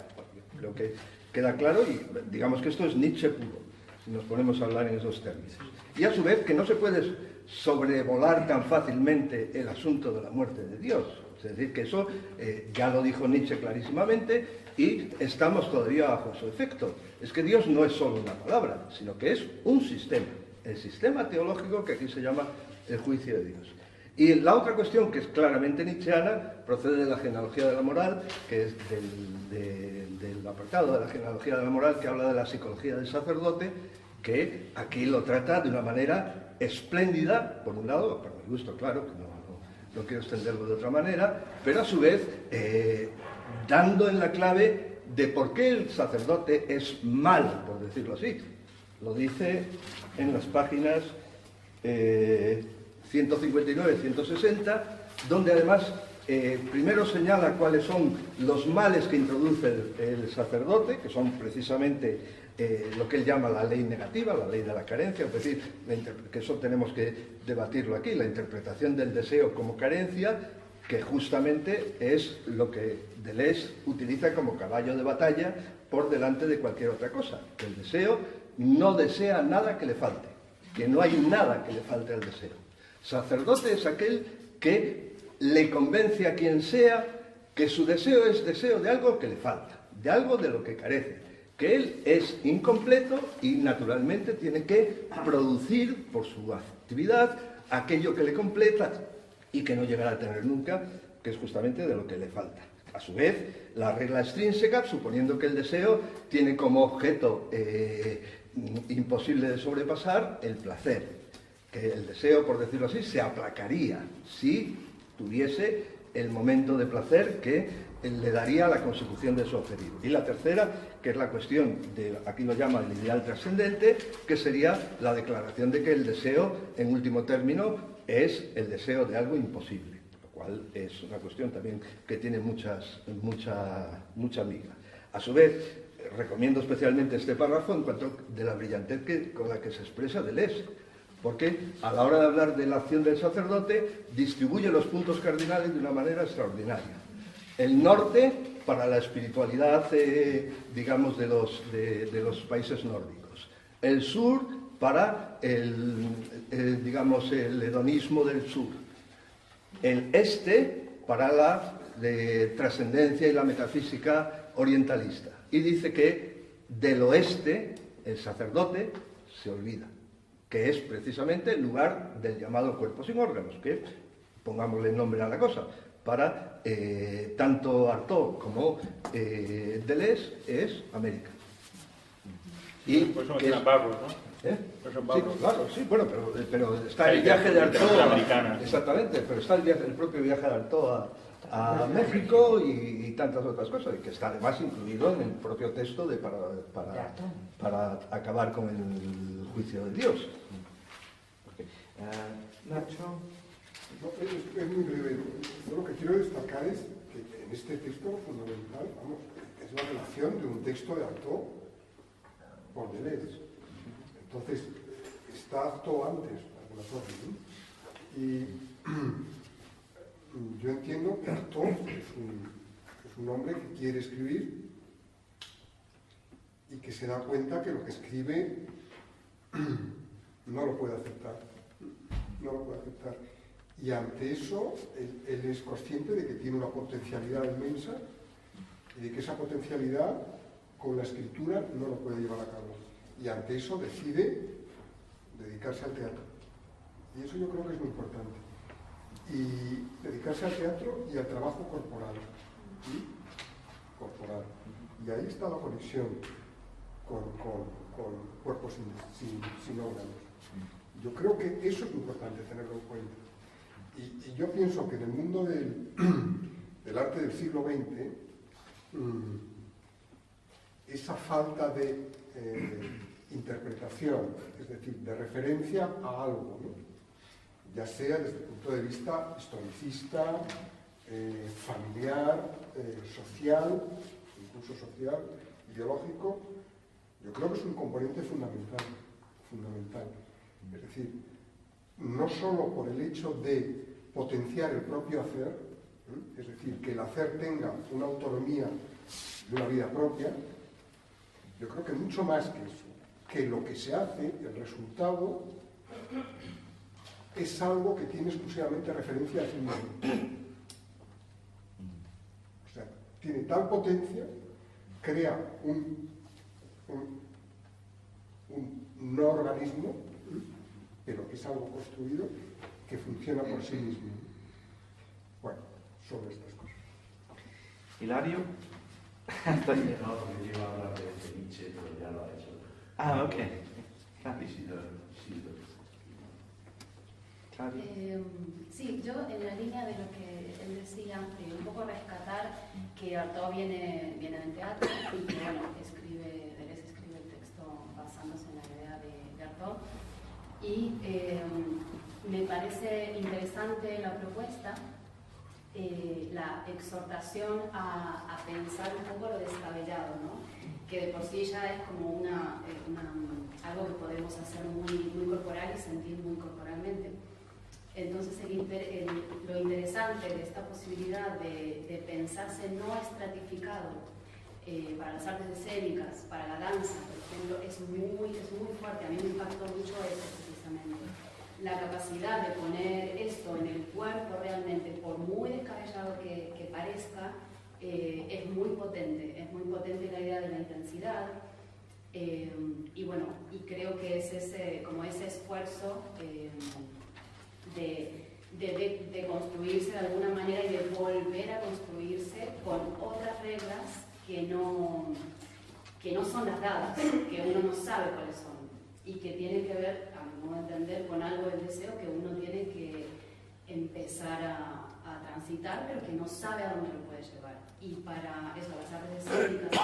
Creo que queda claro y digamos que esto es Nietzsche puro, si nos ponemos a hablar en esos términos. Y a su vez que no se puede sobrevolar tan fácilmente el asunto de la muerte de Dios. Es decir, que eso ya lo dijo Nietzsche clarísimamente y estamos todavía bajo su efecto. Es que Dios no es solo una palabra, sino que es un sistema. El sistema teológico que aquí se llama el juicio de Dios. Y la otra cuestión, que es claramente nietzscheana, procede de la genealogía de la moral, que es del apartado de la genealogía de la moral que habla de la psicología del sacerdote, que aquí lo trata de una manera espléndida, por un lado, por mi gusto, claro, que no quiero extenderlo de otra manera, pero a su vez dando en la clave de por qué el sacerdote es malo, por decirlo así. Lo dice en las páginas 159 y 160, donde además primero señala cuáles son los males que introduce el sacerdote, que son precisamente lo que él llama la ley negativa, la ley de la carencia, es decir, que eso tenemos que debatirlo aquí, la interpretación del deseo como carencia, que justamente es lo que Deleuze utiliza como caballo de batalla por delante de cualquier otra cosa. Que el deseo no desea nada que le falte, que no hay nada que le falte al deseo. Sacerdote es aquel que le convence a quien sea que su deseo es deseo de algo que le falta, de algo de lo que carece, que él es incompleto y naturalmente tiene que producir por su actividad aquello que le completa y que no llegará a tener nunca, que es justamente de lo que le falta. A su vez, la regla extrínseca, suponiendo que el deseo tiene como objeto imposible de sobrepasar el placer, que el deseo, por decirlo así, se aplacaría si tuviese el momento de placer que le daría la consecución de su objetivo. Y la tercera, que es la cuestión de, aquí lo llama el ideal trascendente, que sería la declaración de que el deseo, en último término, es el deseo de algo imposible, lo cual es una cuestión también que tiene mucha miga. A su vez, recomiendo especialmente este párrafo en cuanto de la brillantez con la que se expresa Deleuze, porque a la hora de hablar de la acción del sacerdote distribuye los puntos cardinales de una manera extraordinaria. El norte para la espiritualidad, digamos, de los países nórdicos. El sur para digamos, el hedonismo del sur. El este para la trascendencia y la metafísica orientalista. Y dice que del oeste el sacerdote se olvida, que es precisamente el lugar del llamado cuerpo sin órganos, que, pongámosle nombre a la cosa, para tanto Artaud como Deleuze es América. Y pues no tiene Pablo, ¿no? Pues sí, claro, sí, bueno, pero está el viaje de Artaud, exactamente, pero está el propio viaje de Artaud a México y tantas otras cosas, y que está además incluido en el propio texto para acabar con el juicio de Dios. Nacho. No, es muy breve. Yo lo que quiero destacar es que en este texto fundamental, vamos, es la relación de un texto de Artaud por Deleuze. Entonces, está Artaud antes, alguna cosa, ¿no? Y yo entiendo que Artaud es un hombre que quiere escribir y que se da cuenta que lo que escribe no lo puede aceptar. No lo puede aceptar. Y ante eso, él es consciente de que tiene una potencialidad inmensa y de que esa potencialidad con la escritura no lo puede llevar a cabo. Y ante eso decide dedicarse al teatro. Y eso yo creo que es muy importante. Y dedicarse al teatro y al trabajo corporal. ¿Sí? Corporal. Y ahí está la conexión con cuerpos sin órganos. Yo creo que eso es importante tenerlo en cuenta. Y yo pienso que en el mundo del arte del siglo XX, esa falta de interpretación, es decir, de referencia a algo, ¿no? Ya sea desde el punto de vista historicista, familiar, social, incluso social, ideológico, yo creo que es un componente fundamental. Es decir, no solo por el hecho de potenciar el propio hacer, es decir, que el hacer tenga una autonomía de una vida propia, yo creo que mucho más que eso, que lo que se hace, el resultado, es algo que tiene exclusivamente referencia a sí mismo. O sea, tiene tal potencia, crea un no organismo, pero que es algo construido que funciona por sí mismo. Bueno, sobre estas cosas. Hilario. No, porque yo iba a hablar de Nietzsche, pero ya lo ha hecho. Ah, ok. Sí, yo en la línea de lo que él decía, un poco rescatar que Artaud viene del teatro y que, bueno, Deleuze escribe el texto basándose en la idea de Artaud. Y me parece interesante la propuesta, la exhortación a pensar un poco lo descabellado, ¿no? Que de por sí ya es como algo que podemos hacer muy, muy corporal y sentir muy corporalmente. Entonces lo interesante de esta posibilidad de pensarse no estratificado para las artes escénicas, para la danza, por ejemplo, es muy fuerte. A mí me impactó mucho eso precisamente. La capacidad de poner esto en el cuerpo realmente, por muy descabellado que parezca, es muy potente la idea de la intensidad. Y bueno, y creo que es ese esfuerzo de construirse de alguna manera y de volver a construirse con otras reglas que no son las dadas, que uno no sabe cuáles son y que tienen que ver, a mi modo de entender, con algo del deseo que uno tiene que empezar a transitar, pero que no sabe a dónde lo puede llevar. Y para eso, las artes escénicas,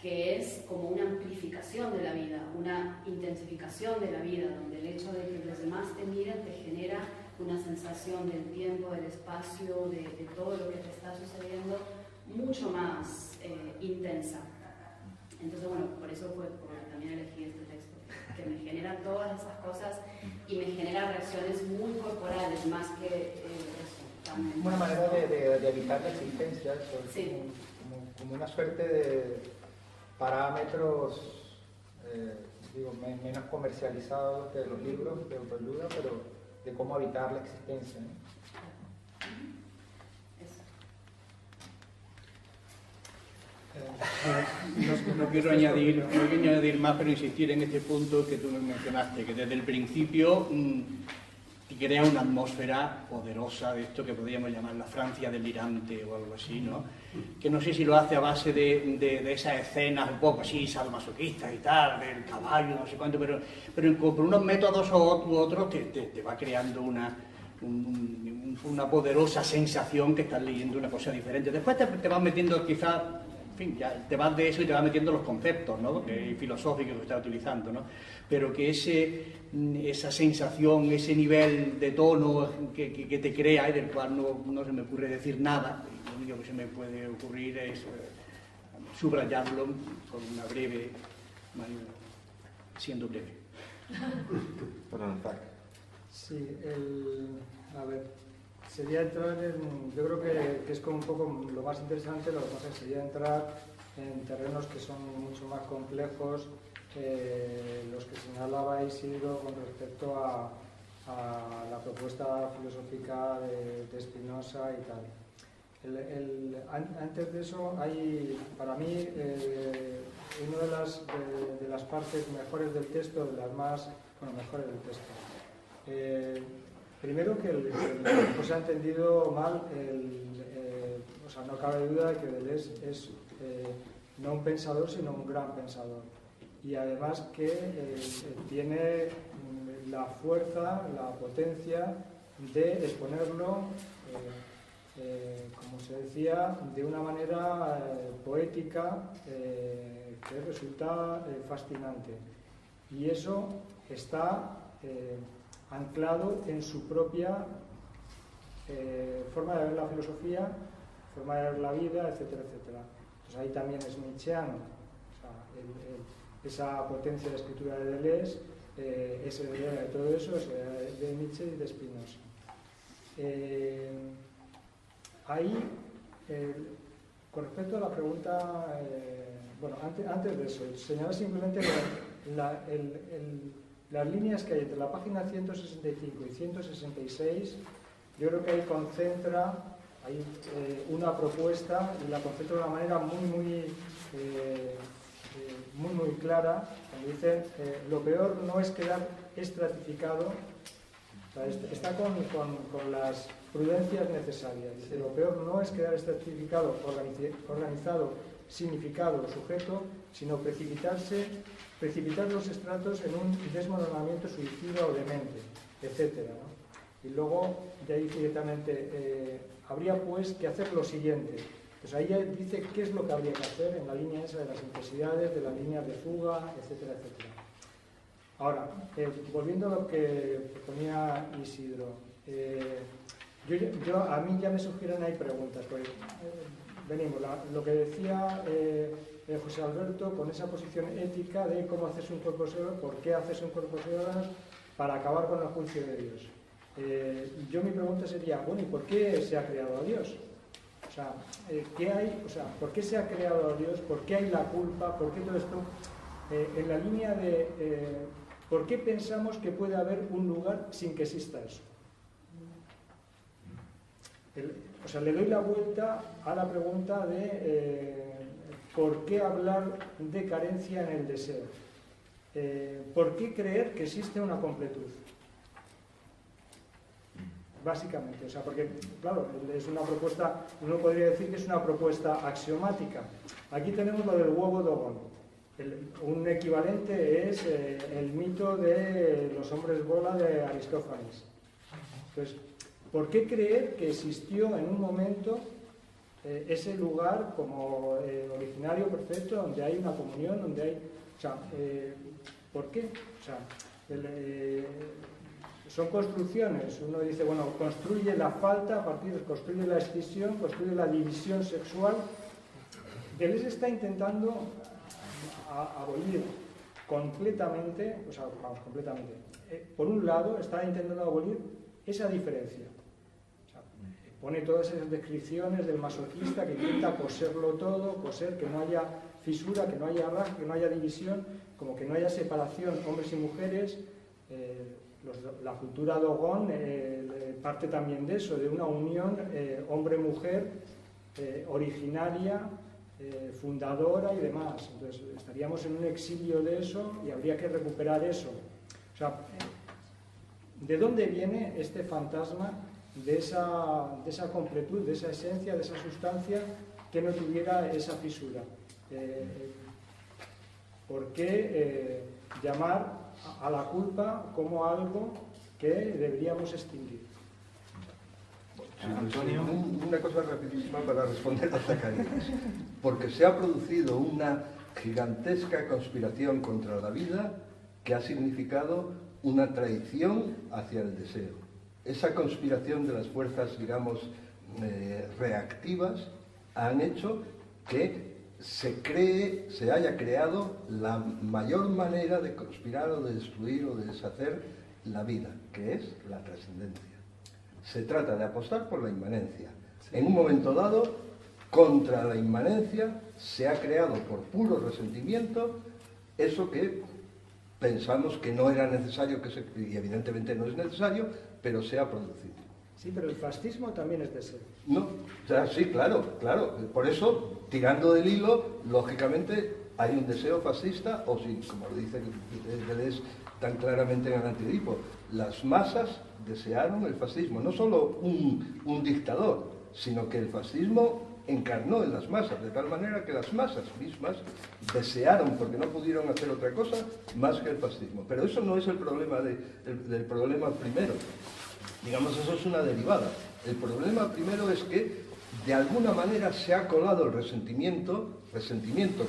que es como una amplificación de la vida, una intensificación de la vida, donde el hecho de que los demás te miren te genera una sensación del tiempo, del espacio, de todo lo que te está sucediendo, mucho más intensa. Entonces, bueno, por eso fue porque también elegí este texto, que me genera todas esas cosas y me genera reacciones muy corporales, más que eso. Una manera de evitar la existencia, eso, sí. como una suerte de parámetros, digo, menos comercializados que los libros de autoayuda, pero de cómo evitar la existencia, ¿no? No quiero añadir más, pero insistir en este punto que tú mencionaste, que desde el principio crea una atmósfera poderosa de esto que podríamos llamar la Francia delirante o algo así, ¿no? Que no sé si lo hace a base de esas escenas un poco así sadomasoquistas y tal, del caballo, no sé cuánto, pero por unos métodos u otros te va creando una poderosa sensación que estás leyendo una cosa diferente. Después te vas metiendo quizás, en fin, ya te vas de eso y te vas metiendo los conceptos, ¿no? Filosóficos que estás utilizando, ¿no? Pero que esa sensación, ese nivel de tono que te crea y del cual no se me ocurre decir nada, lo único que se me puede ocurrir es subrayarlo con una breve manera, siendo breve. Sí, a ver, sería entrar en, yo creo que es como un poco lo más interesante, lo que pasa es que sería entrar en terrenos que son mucho más complejos, los que señalaba Isidro con respecto a la propuesta filosófica de Spinoza y tal. Antes de eso, hay para mí una de las partes mejores del texto, de las más, mejores del texto. Primero que se ha entendido mal, o sea, no cabe duda de que Deleuze es no un pensador, sino un gran pensador. Y además que tiene la fuerza, la potencia de exponerlo, como se decía, de una manera poética que resulta fascinante. Y eso está anclado en su propia forma de ver la filosofía, forma de ver la vida, etcétera, etcétera. Entonces ahí también es nietzscheano, o sea, esa potencia de escritura de Deleuze es heredera de todo eso, es heredera de Nietzsche y de Spinoza. Ahí, con respecto a la pregunta, antes de eso, señalar simplemente las líneas que hay entre la página 165 y 166, yo creo que ahí concentra una propuesta y la concentra de una manera muy clara, cuando dice lo peor no es quedar estratificado, o sea, está con las prudencias necesarias. Dice, lo peor no es quedar estratificado, organizado, significado, sujeto, sino precipitar los estratos en un desmoronamiento suicida o demente, etc., ¿no? Y luego, ya dice directamente, habría pues que hacer lo siguiente. Pues ahí dice qué es lo que habría que hacer en la línea esa de las necesidades, de las líneas de fuga, etcétera, etcétera. Ahora, volviendo a lo que proponía Isidro, a mí ya me sugieren ahí preguntas. Pues, venimos, lo que decía José Alberto, con esa posición ética de cómo hacerse un cuerpo de horas, por qué hacerse un cuerpo de horas para acabar con el juicio de Dios. Mi pregunta sería, bueno, ¿y por qué se ha creado a Dios? O sea, ¿qué hay? O sea, ¿por qué se ha creado a Dios? ¿Por qué hay la culpa? ¿Por qué todo esto? En la línea de ¿por qué pensamos que puede haber un lugar sin que exista eso? Le doy la vuelta a la pregunta de ¿por qué hablar de carencia en el deseo? ¿Por qué creer que existe una completud? Básicamente, o sea, porque, claro, es una propuesta, uno podría decir que es una propuesta axiomática. Aquí tenemos lo del huevo de Ogón. Un equivalente es el mito de los hombres bola de Aristófanes. Entonces, ¿por qué creer que existió en un momento ese lugar como originario perfecto, donde hay una comunión, donde hay... O sea, ¿por qué? O sea, son construcciones. Uno dice, bueno, construye la falta, construye la escisión, construye la división sexual. Deleuze está intentando abolir completamente, o sea, vamos, completamente. Por un lado, está intentando abolir esa diferencia. O sea, pone todas esas descripciones del masoquista que intenta coserlo todo, coser, que no haya fisura, que no haya rasgo, que no haya división, como que no haya separación hombres y mujeres. La cultura Dogon parte también de eso, de una unión hombre-mujer originaria, fundadora y demás. Entonces estaríamos en un exilio de eso y habría que recuperar eso. O sea, ¿de dónde viene este fantasma de esa completud, de esa esencia, de esa sustancia que no tuviera esa fisura? ¿Por qué llamar a la culpa como algo que deberíamos extinguir? Antonio, una cosa rapidísima para responder a Zacarías. Porque se ha producido una gigantesca conspiración contra la vida que ha significado una traición hacia el deseo. Esa conspiración de las fuerzas, digamos, reactivas han hecho que se haya creado la mayor manera de conspirar o de destruir o de deshacer la vida, que es la trascendencia. Se trata de apostar por la inmanencia. En un momento dado, contra la inmanencia, se ha creado por puro resentimiento eso que pensamos que no era necesario, y evidentemente no es necesario, pero se ha producido. Sí, pero el fascismo también es deseo. No, o sea, sí, claro. Por eso, tirando del hilo, lógicamente hay un deseo fascista, o si, como lo dice Deleuze tan claramente en el Antiedipo, las masas desearon el fascismo. No solo un dictador, sino que el fascismo encarnó en las masas, de tal manera que las masas mismas desearon, porque no pudieron hacer otra cosa más que el fascismo. Pero eso no es el problema del problema primero. Digamos, eso es una derivada. El problema primero es que de alguna manera se ha colado el resentimiento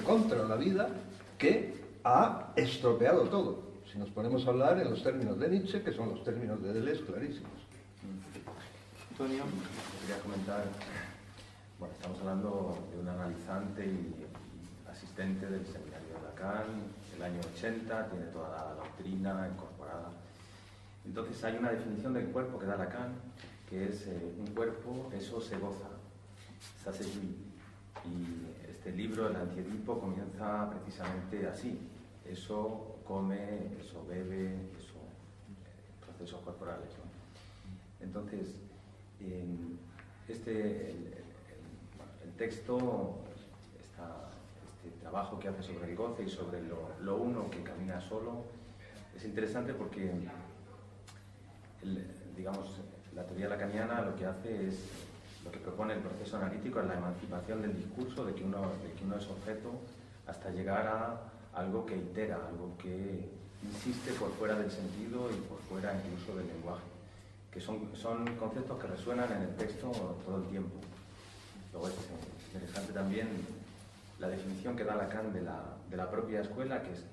contra la vida, que ha estropeado todo. Si nos ponemos a hablar en los términos de Nietzsche, que son los términos de Deleuze clarísimos. Antonio, quería comentar, bueno, estamos hablando de un analizante y asistente del seminario de Lacan, del año 80, tiene toda la doctrina incorporada. Entonces hay una definición del cuerpo que da Lacan, que es un cuerpo, eso se goza, ça se jouit. Y este libro, el Antiedipo, comienza precisamente así. Eso come, eso bebe, eso, procesos corporales, ¿no? Entonces, el texto, este trabajo que hace sobre el goce y sobre lo uno que camina solo, es interesante porque digamos, la teoría lacaniana lo que hace es, lo que propone el proceso analítico es la emancipación del discurso, de que uno es objeto, hasta llegar a algo que itera, algo que insiste por fuera del sentido y por fuera incluso del lenguaje, que son conceptos que resuenan en el texto todo el tiempo. Luego es interesante también la definición que da Lacan de la propia escuela, que es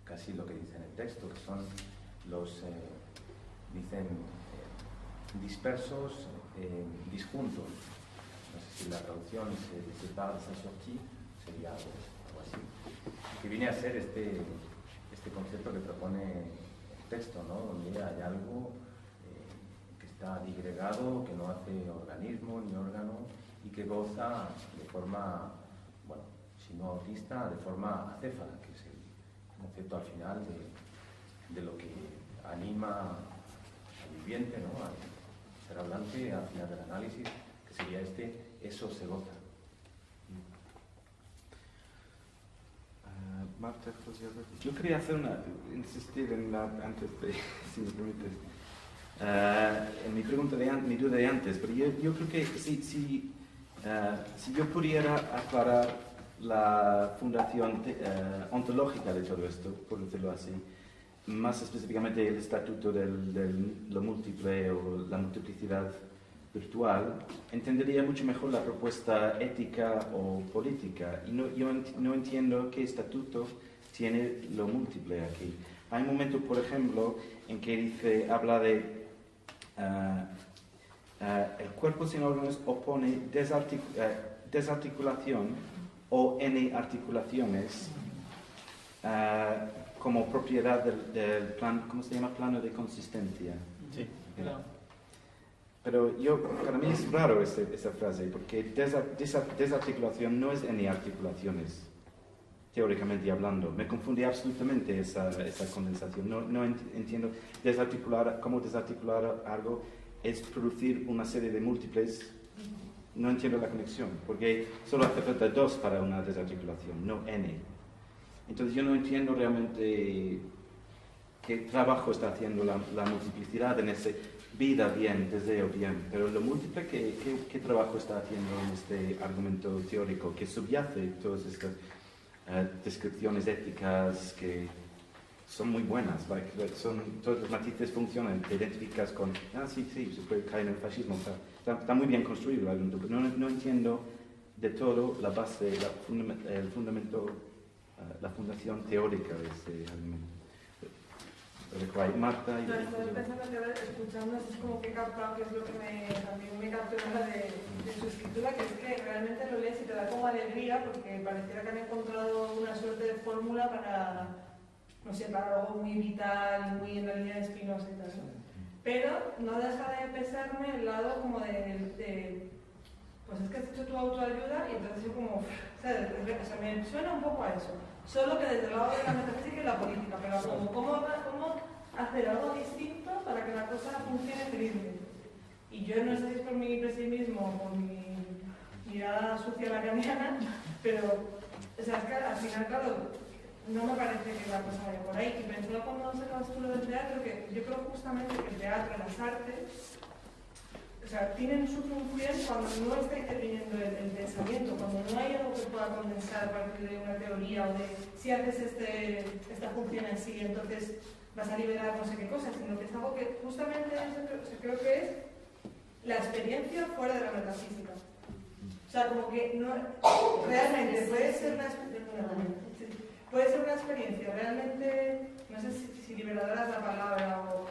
casi lo que dice en el texto, que son los dicen dispersos, disjuntos. No sé si la traducción se parle, se sortit, sería algo así. Que viene a ser este concepto que propone el texto, ¿no? Donde hay algo que está digregado, que no hace organismo ni órgano y que goza de forma, bueno, si no autista, de forma acéfala, que es el concepto al final de lo que anima viviente, ¿no? Al ser hablante al final del análisis, que sería eso se goza. Marta, yo quería insistir antes de, si me permites, en mi duda de antes, pero yo creo que si yo pudiera aclarar la fundación ontológica de todo esto, por decirlo así, más específicamente el estatuto de lo múltiple o la multiplicidad virtual, entendería mucho mejor la propuesta ética o política. Y yo no entiendo qué estatuto tiene lo múltiple aquí. Hay un momento, por ejemplo, en que habla de el cuerpo sin órganos opone desarticulación o n articulaciones como propiedad del plan, ¿cómo se llama? Plano de consistencia. Sí, claro. Pero para mí es raro esa frase, porque desarticulación no es ni articulaciones, teóricamente hablando. Me confundí absolutamente esa condensación. No entiendo cómo desarticular algo es producir una serie de múltiples. No entiendo la conexión, porque solo hace falta 2 para una desarticulación, no n. Entonces yo no entiendo realmente qué trabajo está haciendo la multiplicidad en ese vida bien, deseo bien, pero lo múltiple, ¿qué trabajo está haciendo en este argumento teórico que subyace todas estas descripciones éticas que son muy buenas, todos los matices funcionan, te identificas con, sí, se puede caer en el fascismo, está muy bien construido el argumento, pero no entiendo de todo la base, el fundamento, la fundación teórica de este argumento. Marta y... No, estoy pensando que escuchando es como que he captado, que es lo que también me captura de su escritura, que es que realmente lo lees y te da como alegría, porque pareciera que han encontrado una suerte de fórmula para, no sé, para algo muy vital, muy en la línea de Spinoza y tal, ¿no? Pero no deja de pesarme el lado como de pues es que has hecho tu autoayuda y entonces yo como, o sea, me suena un poco a eso. Solo que desde el lado de la metafísica y la política, pero como cómo hacer algo distinto para que la cosa funcione felizmente. Y yo no sé si es por mi pesimismo o por mi mirada sucia lacaniana, pero o sea, es que al final, claro, no me parece que la cosa vaya por ahí. Y pensaba cuando sacabas tú lo del teatro, que yo creo justamente que el teatro, las artes, o sea, tienen su función cuando no está interviniendo el pensamiento, cuando no hay algo que pueda condensar a partir de una teoría o de si haces esta función así, entonces vas a liberar no sé qué cosa, sino que es algo que justamente creo que es la experiencia fuera de la metafísica. O sea, como que no, realmente puede ser una experiencia realmente, no sé si liberadora es la palabra o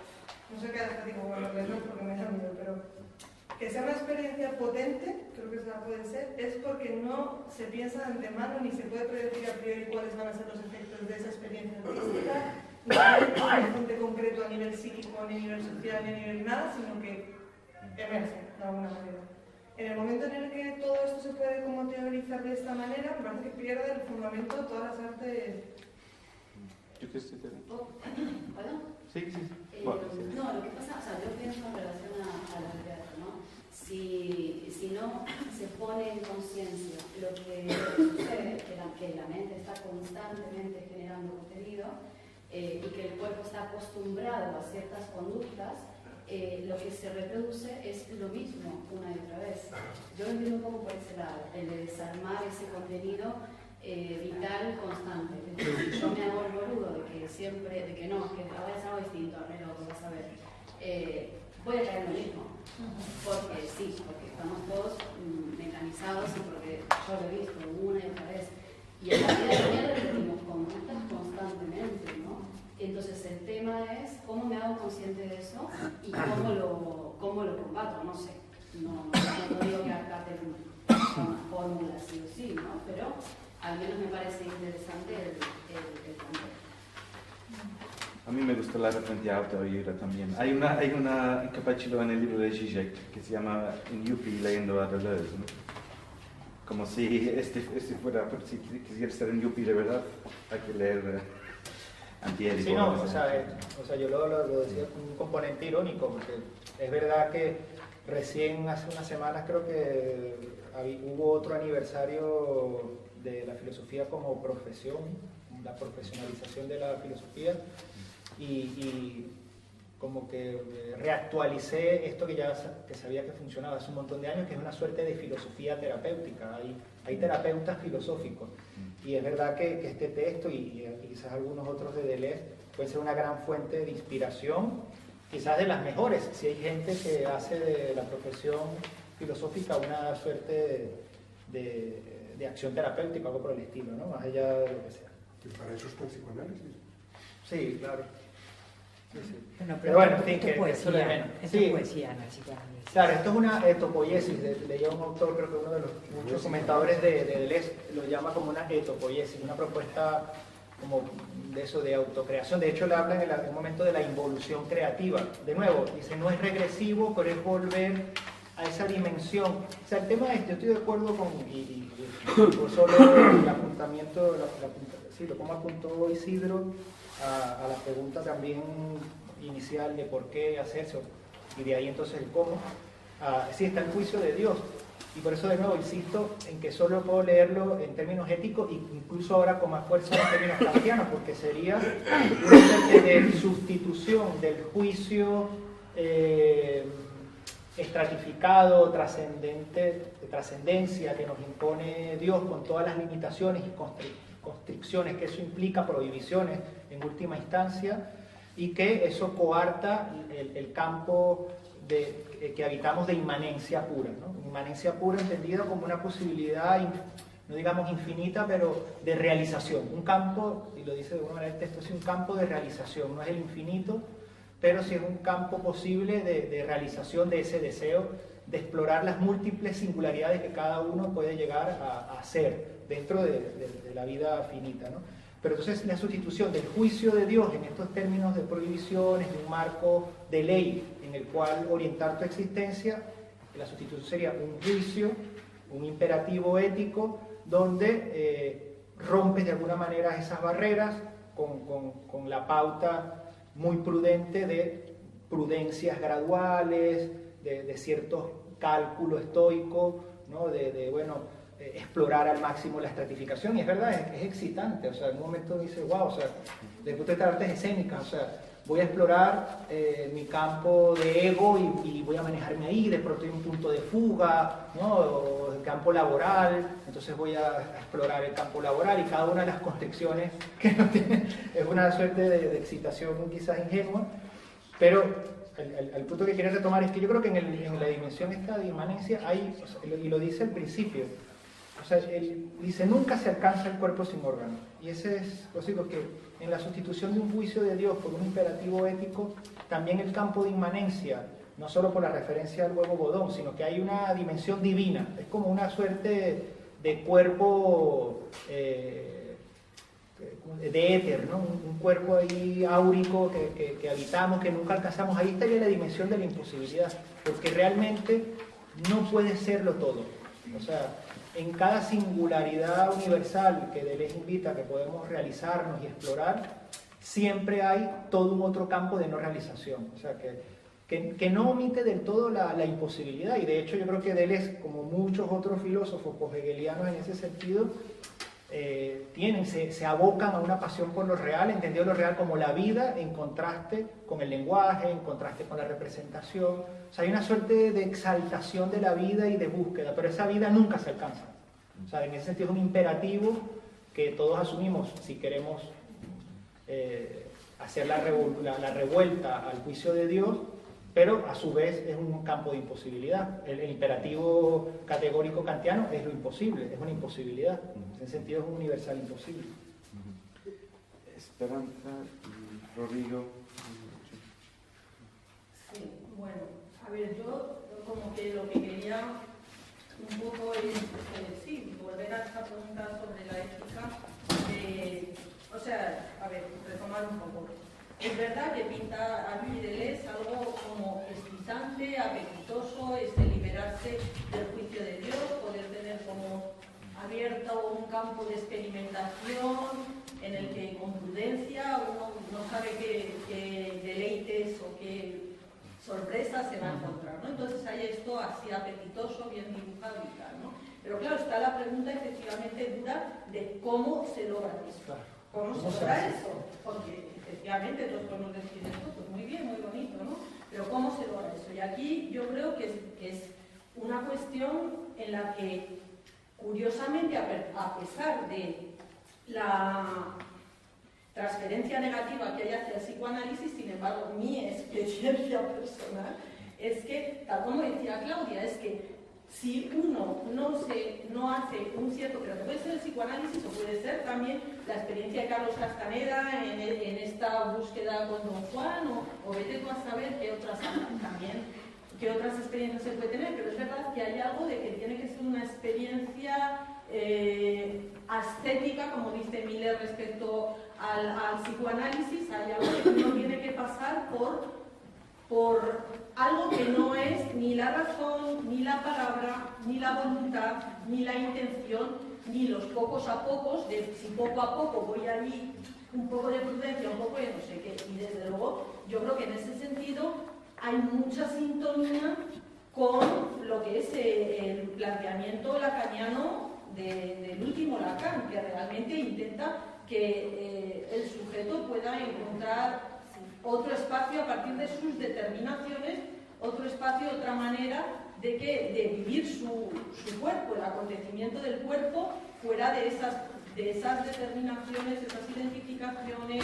no sé qué adjetivo, bueno, porque me da miedo, pero que sea una experiencia potente, creo que esa puede ser, es porque no se piensa de antemano ni se puede predecir a priori cuáles van a ser los efectos de esa experiencia artística, ni un horizonte concreto a nivel psíquico, ni a nivel social, ni a nivel nada, sino que emerge de alguna manera. En el momento en el que todo esto se puede como teorizar de esta manera, me parece que pierde el fundamento de todas las artes. ¿Puedo? Sí. No, lo que pasa, o sea, yo pienso en relación a la teatro, ¿no? Si no se pone en conciencia lo que sucede, que la mente está constantemente generando contenido y que el cuerpo está acostumbrado a ciertas conductas, lo que se reproduce es lo mismo una y otra vez. Yo lo entiendo un poco por ese lado, el de desarmar ese contenido vital constante. Entonces, yo me hago el boludo de que siempre, de que no, que ahora es algo distinto, lo vas a ver. Voy a caer en lo mismo. Porque sí, porque estamos todos mecanizados y porque yo lo he visto una y otra vez. Y en la vida también repetimos conductas constantemente, ¿no? Entonces el tema es cómo me hago consciente de eso y cómo lo combato, no sé. No digo que acá tengo una fórmula sí o sí, ¿no? Pero al menos me parece interesante el contexto. A mí me gustó la referencia a autoayuda también. Hay un capítulo en el libro de Zizek que se llama En Yuppie leyendo a Deleuze, ¿no? Como si fuera, si quisieras ser un yuppie de verdad, hay que leer Antieri. Sí, no, o sea, yo lo decía con un componente irónico, porque es verdad que recién hace unas semanas creo que hubo otro aniversario de la filosofía como profesión, la profesionalización de la filosofía, y como que reactualicé esto que sabía que funcionaba hace un montón de años, que es una suerte de filosofía terapéutica. Hay terapeutas filosóficos, y es verdad que este texto y quizás algunos otros de Deleuze pueden ser una gran fuente de inspiración, quizás de las mejores, si hay gente que hace de la profesión filosófica una suerte de acción terapéutica, algo por el estilo, ¿no? Más allá de lo que sea. ¿Y para eso está el psicoanálisis? Sí, claro. Sí. Pero bueno, en fin, esto es poesía, esto es poesía, no psicoanálisis. Claro, esto es una etopoiesis. Leía un autor, creo que uno de los muchos comentadores de Deleuze lo llama como una etopoiesis, una propuesta como de eso de autocreación. De hecho, él habla en un momento de la involución creativa. De nuevo, dice, no es regresivo, pero es volver a esa dimensión. O sea, el tema es, yo estoy de acuerdo con, por solo el apuntamiento, sí, lo como apuntó Isidro a la pregunta también inicial de por qué hacerse, y de ahí entonces el cómo. Sí, está el juicio de Dios. Y por eso de nuevo insisto en que solo puedo leerlo en términos éticos, e incluso ahora con más fuerza en términos kantianos, porque sería una especie de sustitución del juicio estratificado, trascendente, de trascendencia que nos impone Dios con todas las limitaciones y constricciones que eso implica, prohibiciones en última instancia, y que eso coarta el campo que habitamos de inmanencia pura, ¿no? Inmanencia pura entendida como una posibilidad, no digamos infinita, pero de realización. Un campo, y lo dice de alguna manera el texto, es un campo de realización, no es el infinito, pero sí es un campo posible de realización de ese deseo, de explorar las múltiples singularidades que cada uno puede llegar a ser dentro de la vida finita, ¿no? Pero entonces la sustitución del juicio de Dios en estos términos de prohibiciones, de un marco de ley en el cual orientar tu existencia, la sustitución sería un juicio, un imperativo ético, donde rompes de alguna manera esas barreras con la pauta muy prudente de prudencias graduales, de ciertos cálculos estoicos, ¿no? Bueno, explorar al máximo la estratificación, y es verdad, es excitante, o sea, en un momento dice, wow, o sea, desde el punto de vista de artes escénicas, o sea, voy a explorar mi campo de ego y voy a manejarme ahí, de pronto hay un punto de fuga, ¿no? O el campo laboral, entonces voy a explorar el campo laboral y cada una de las constricciones que no tiene, es una suerte de excitación quizás ingenua, pero el punto que quería retomar es que yo creo que en la dimensión esta de inmanencia hay, o sea, y lo dice al principio, o sea, él dice, nunca se alcanza el cuerpo sin órgano. Y ese es, lo digo, que en la sustitución de un juicio de Dios por un imperativo ético, también el campo de inmanencia, no solo por la referencia al huevo bodón, sino que hay una dimensión divina. Es como una suerte de cuerpo de éter, ¿no? Un cuerpo ahí áurico que habitamos, que nunca alcanzamos. Ahí estaría la dimensión de la imposibilidad, porque realmente no puede serlo todo. O sea, en cada singularidad universal que Deleuze invita, que podemos realizarnos y explorar, siempre hay todo un otro campo de no realización. O sea, que no omite del todo la imposibilidad. Y de hecho yo creo que Deleuze, como muchos otros filósofos post-hegelianos en ese sentido, se abocan a una pasión por lo real, entendido lo real como la vida en contraste con el lenguaje, en contraste con la representación. O sea, hay una suerte de exaltación de la vida y de búsqueda, pero esa vida nunca se alcanza. O sea, en ese sentido es un imperativo que todos asumimos si queremos hacer la revuelta al juicio de Dios, pero a su vez es un campo de imposibilidad. El imperativo categórico kantiano es lo imposible, es una imposibilidad. En ese sentido es un universal imposible. Esperanza y Rodrigo. Sí, bueno, a ver, yo como que lo que quería un poco es, sí, volver a esta pregunta sobre la ética, o sea, a ver, retomar un poco. Es verdad que pinta a Louis Deleuze algo como excitante, apetitoso, liberarse del juicio de Dios, poder tener como abierto un campo de experimentación en el que con prudencia uno no sabe qué deleites o qué sorpresas se va a encontrar, ¿no? Entonces hay esto así apetitoso, bien dibujado y tal, ¿no? Pero claro, está la pregunta efectivamente dura de cómo se logra eso. ¿Cómo se logra eso? Porque efectivamente todos podemos decir esto, pues muy bien, muy bonito, ¿no? Pero ¿cómo se logra eso? Y aquí yo creo que es una cuestión en la que, curiosamente, a pesar de la transferencia negativa que hay hacia el psicoanálisis, sin embargo, mi experiencia personal es que, tal como decía Claudia, es que si uno no hace un cierto, pero que puede ser el psicoanálisis o puede ser también la experiencia de Carlos Castaneda en esta búsqueda con Don Juan, o vete tú a saber qué otras experiencias se puede tener, pero es verdad que hay algo de que tiene que ser una experiencia ascética, como dice Miller respecto al psicoanálisis. Hay algo que uno tiene que pasar por algo que no es ni la razón, ni la palabra, ni la voluntad, ni la intención, ni los pocos a pocos, de si poco a poco voy allí, un poco de prudencia, un poco de no sé qué. Y desde luego, yo creo que en ese sentido hay mucha sintonía con lo que es el planteamiento lacaniano del último Lacan, que realmente intenta que el sujeto pueda encontrar otro espacio a partir de sus determinaciones, otro espacio, otra manera de vivir su cuerpo, el acontecimiento del cuerpo fuera de esas determinaciones, esas identificaciones,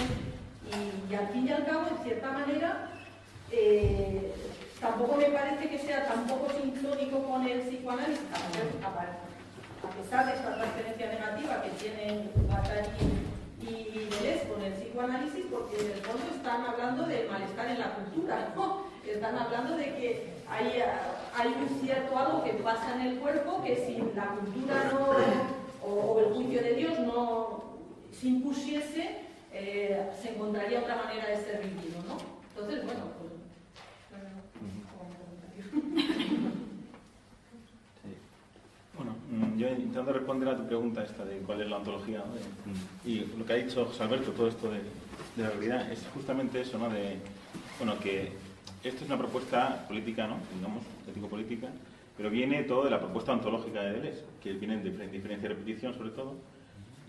y al fin y al cabo, en cierta manera, tampoco me parece que sea tampoco sintónico con el psicoanálisis, a pesar de esta transferencia negativa que tienen Guattari y Deleuze con el psicoanálisis, porque en el fondo están hablando del malestar en la cultura, ¿no? Están hablando de que hay un cierto algo que pasa en el cuerpo que si la cultura no, o el juicio de Dios no se impusiese, se encontraría otra manera de ser vivido, ¿no? Entonces, bueno, pues... Bueno, yo intentando responder a tu pregunta esta de cuál es la ontología, ¿no? Y lo que ha dicho José Alberto, todo esto de la realidad, es justamente eso, ¿no? Que esto es una propuesta política, ¿no? Digamos, ético-política, pero viene todo de la propuesta ontológica de Deleuze, que viene de diferencia y repetición sobre todo,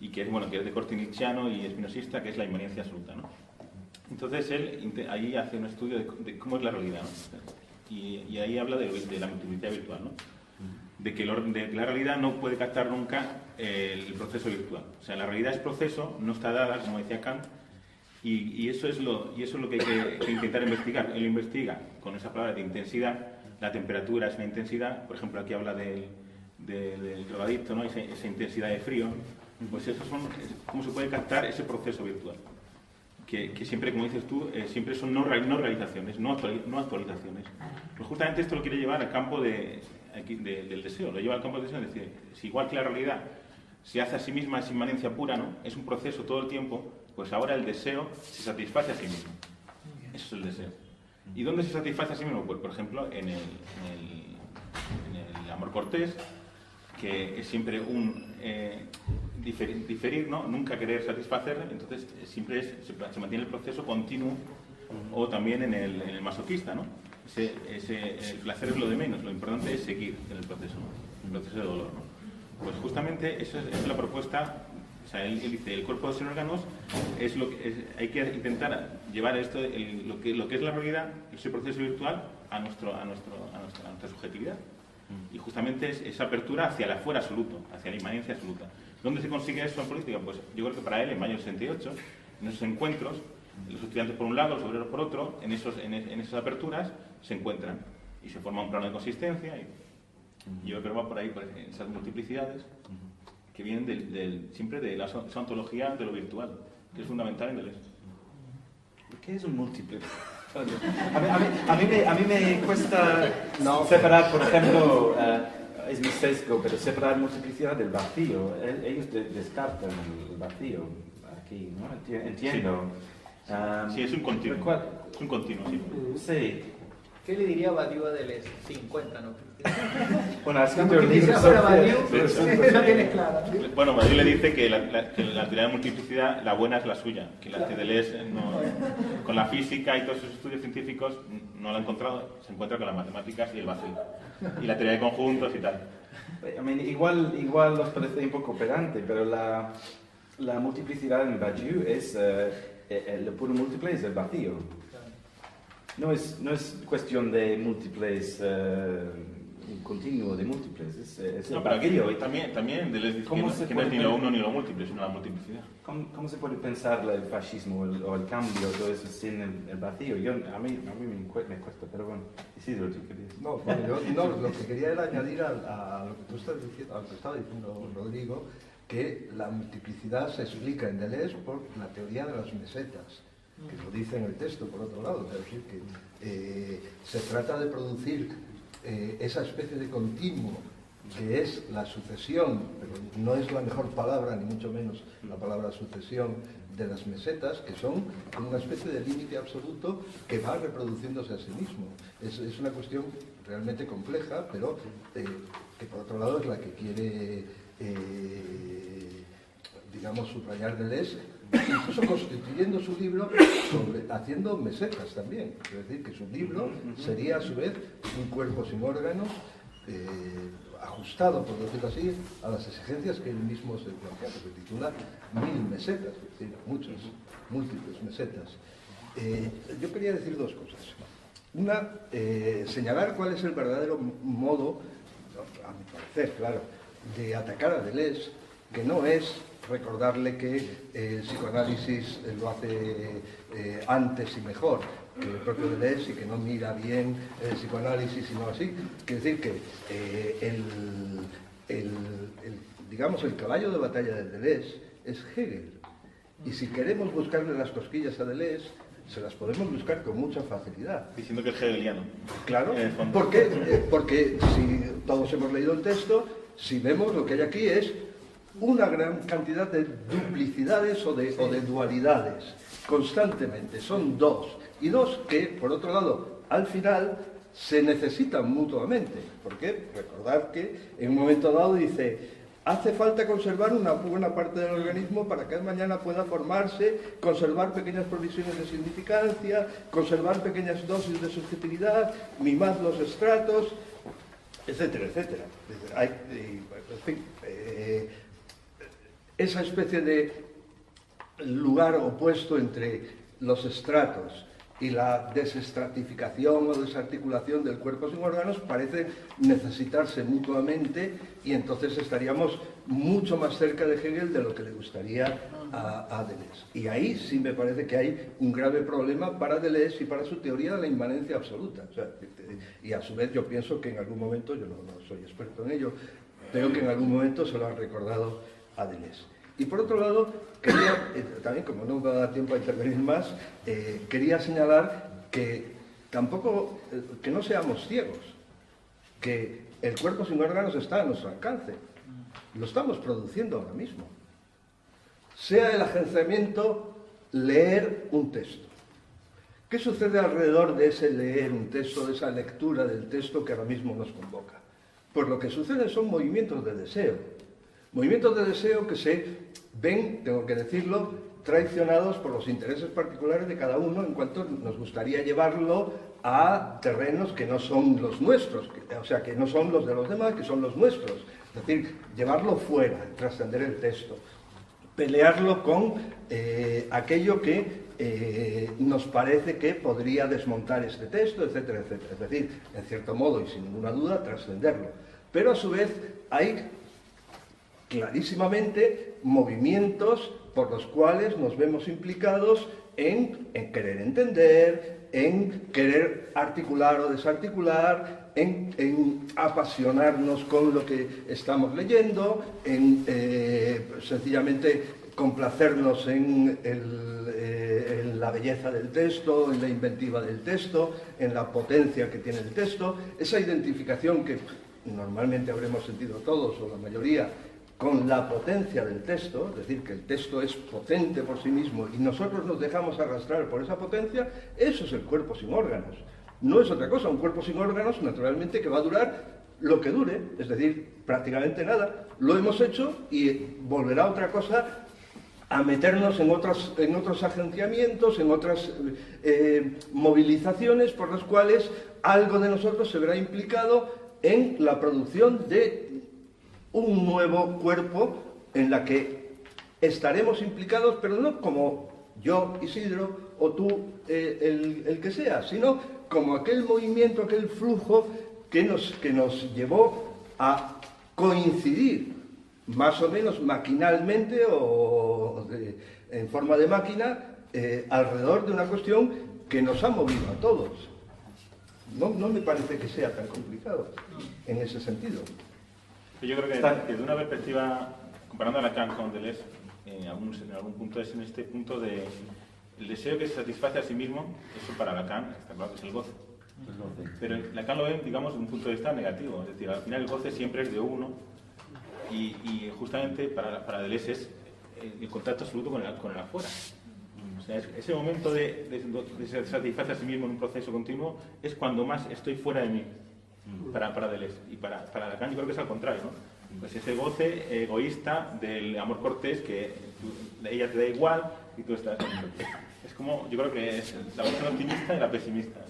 y que es, bueno, que es de corte nietzscheano y espinosista, que es la inmanencia absoluta, ¿no? Entonces él ahí hace un estudio de cómo es la realidad, ¿no? Y ahí habla de la multiplicidad virtual, ¿no? De que la realidad no puede captar nunca el proceso virtual. O sea, la realidad es proceso, no está dada, como decía Kant, y eso es lo que hay que intentar investigar. Él investiga con esa palabra de intensidad, la temperatura es una intensidad, por ejemplo, aquí habla del drogadicto, ¿no? Esa intensidad de frío, pues eso es cómo se puede captar ese proceso virtual. Que siempre, como dices tú, siempre son no realizaciones, no actualizaciones. Pues justamente esto lo quiere llevar al campo del deseo, lo lleva al campo del deseo, es decir, si igual que la realidad se hace a sí misma, es inmanencia pura, ¿no? Es un proceso todo el tiempo, pues ahora el deseo se satisface a sí mismo. Eso es el deseo. ¿Y dónde se satisface a sí mismo? Pues, por ejemplo, en el amor cortés, que es siempre un diferir, ¿no? Nunca querer satisfacer, entonces siempre se mantiene el proceso continuo, o también en el masoquista, ¿no? El placer es lo de menos, lo importante es seguir en el proceso, ¿no? El proceso de dolor, ¿no? Pues justamente esa es la propuesta. O sea, él dice, el cuerpo de los órganos es lo que hay que intentar llevar esto, lo que es la realidad, ese proceso virtual, a nuestra subjetividad. Y justamente es esa apertura hacia el afuera absoluto, hacia la inmanencia absoluta. ¿Dónde se consigue eso en política? Pues yo creo que para él, en mayo del 68, en esos encuentros, los estudiantes por un lado, los obreros por otro, en esas aperturas se encuentran y se forma un plano de consistencia. Y yo creo que va por ahí, por esas multiplicidades que vienen siempre de esa ontología de lo virtual, que es fundamental en Deleuze. ¿Qué es un múltiple? A mí me cuesta separar, por ejemplo, es mi sesgo, pero separar multiplicidad del vacío. Ellos descartan el vacío aquí, ¿no? Entiendo. Sí, es un continuo. Es un continuo, sí. Sí. ¿Qué le diría Badiou a Deleuze? 50, ¿no? Bueno, ha escrito el libro sobre... tienes claro. Bueno, Badiou le dice que la teoría de multiplicidad, la buena es la suya, que la que Deleuze con la física y todos sus estudios científicos no la ha encontrado, se encuentra con las matemáticas y el vacío. Y la teoría de conjuntos y tal. Igual os parece un poco pedante, pero la multiplicidad en Badiou es... el puro múltiple es el vacío. No es cuestión de múltiples, un continuo de múltiples, es el vacío. También Deleuze dice que no es ni lo uno ni lo múltiple, sino la multiplicidad. ¿Cómo se puede pensar el fascismo o el cambio, todo eso, sin el vacío? A mí me cuesta, pero bueno. Isidro, ¿tú querías? No, bueno, lo que quería era añadir a lo que tú estás diciendo, a lo que estaba diciendo Rodrigo, que la multiplicidad se explica en Deleuze por la teoría de las mesetas, que lo dice en el texto, por otro lado, es decir, que se trata de producir esa especie de continuo que es la sucesión, pero no es la mejor palabra, ni mucho menos la palabra sucesión, de las mesetas, que son una especie de límite absoluto que va reproduciéndose a sí mismo. Es una cuestión realmente compleja, pero que por otro lado es la que quiere, digamos, subrayar Deleuze, incluso constituyendo su libro haciendo mesetas también. Es decir, que su libro sería a su vez un cuerpo sin órganos, ajustado, por decirlo así, a las exigencias que él mismo se plantea, que se titula 1000 mesetas, es decir, muchas, múltiples mesetas. Yo quería decir dos cosas. Una, señalar cuál es el verdadero modo, a mi parecer, claro, de atacar a Deleuze, que no es recordarle que el psicoanálisis lo hace antes y mejor que el propio Deleuze y que no mira bien el psicoanálisis sino así. Quiere decir que digamos, el caballo de batalla de Deleuze es Hegel. Y si queremos buscarle las cosquillas a Deleuze, se las podemos buscar con mucha facilidad. Diciendo que es hegeliano. Claro, porque si todos hemos leído el texto, si vemos lo que hay aquí es una gran cantidad de duplicidades o de dualidades, constantemente. Son dos. Y dos que, por otro lado, al final se necesitan mutuamente. Porque recordad que en un momento dado dice: hace falta conservar una buena parte del organismo para que mañana pueda formarse, conservar pequeñas provisiones de significancia, conservar pequeñas dosis de subjetividad, mimar los estratos, etcétera, etcétera. En fin, esa especie de lugar opuesto entre los estratos y la desestratificación o desarticulación del cuerpo sin órganos parece necesitarse mutuamente, y entonces estaríamos mucho más cerca de Hegel de lo que le gustaría a Deleuze. Y ahí sí me parece que hay un grave problema para Deleuze y para su teoría de la inmanencia absoluta. O sea, y a su vez yo pienso que en algún momento, yo no soy experto en ello, pero que en algún momento se lo han recordado a Deleuze. Y por otro lado, quería, también como no me da tiempo a intervenir más, quería señalar que tampoco, que no seamos ciegos, que el cuerpo sin órganos está a nuestro alcance, lo estamos produciendo ahora mismo. Sea el agenciamiento leer un texto. ¿Qué sucede alrededor de ese leer un texto, de esa lectura del texto que ahora mismo nos convoca? Pues lo que sucede son movimientos de deseo. Movimientos de deseo que se ven, tengo que decirlo, traicionados por los intereses particulares de cada uno, en cuanto nos gustaría llevarlo a terrenos que no son los nuestros, o sea, que no son los de los demás, que son los nuestros. Es decir, llevarlo fuera, trascender el texto, pelearlo con aquello que nos parece que podría desmontar este texto, etcétera, etcétera. Es decir, en cierto modo y sin ninguna duda, trascenderlo. Pero a su vez hay clarísimamente movimientos por los cuales nos vemos implicados en querer entender, en querer articular o desarticular, en apasionarnos con lo que estamos leyendo, en sencillamente complacernos en la belleza del texto, en la inventiva del texto, en la potencia que tiene el texto, esa identificación que normalmente habremos sentido todos o la mayoría con la potencia del texto, es decir, que el texto es potente por sí mismo y nosotros nos dejamos arrastrar por esa potencia, eso es el cuerpo sin órganos. No es otra cosa, un cuerpo sin órganos naturalmente que va a durar lo que dure, es decir, prácticamente nada. Lo hemos hecho y volverá otra cosa a meternos en otros agenciamientos, en otras movilizaciones por las cuales algo de nosotros se verá implicado en la producción de un nuevo cuerpo en la que estaremos implicados, pero no como yo, Isidro, o tú, el que sea, sino como aquel movimiento, aquel flujo que nos llevó a coincidir más o menos maquinalmente o en forma de máquina alrededor de una cuestión que nos ha movido a todos. No me parece que sea tan complicado en ese sentido. Yo creo que desde una perspectiva, comparando a Lacan con Deleuze, en algún punto es en este punto de el deseo que se satisface a sí mismo, eso para Lacan está claro que es el goce. Pero Lacan lo ve, digamos, desde un punto de vista negativo. Es decir, al final el goce siempre es de uno y justamente para Deleuze es el contacto absoluto con el afuera. O sea, ese momento de satisfacerse a sí mismo en un proceso continuo es cuando más estoy fuera de mí, para Deleuze. Y para Lacan yo creo que es al contrario, ¿no? Pues ese goce egoísta del amor cortés que ella te da igual y tú estás... Es como, yo creo que es la versión optimista y la pesimista.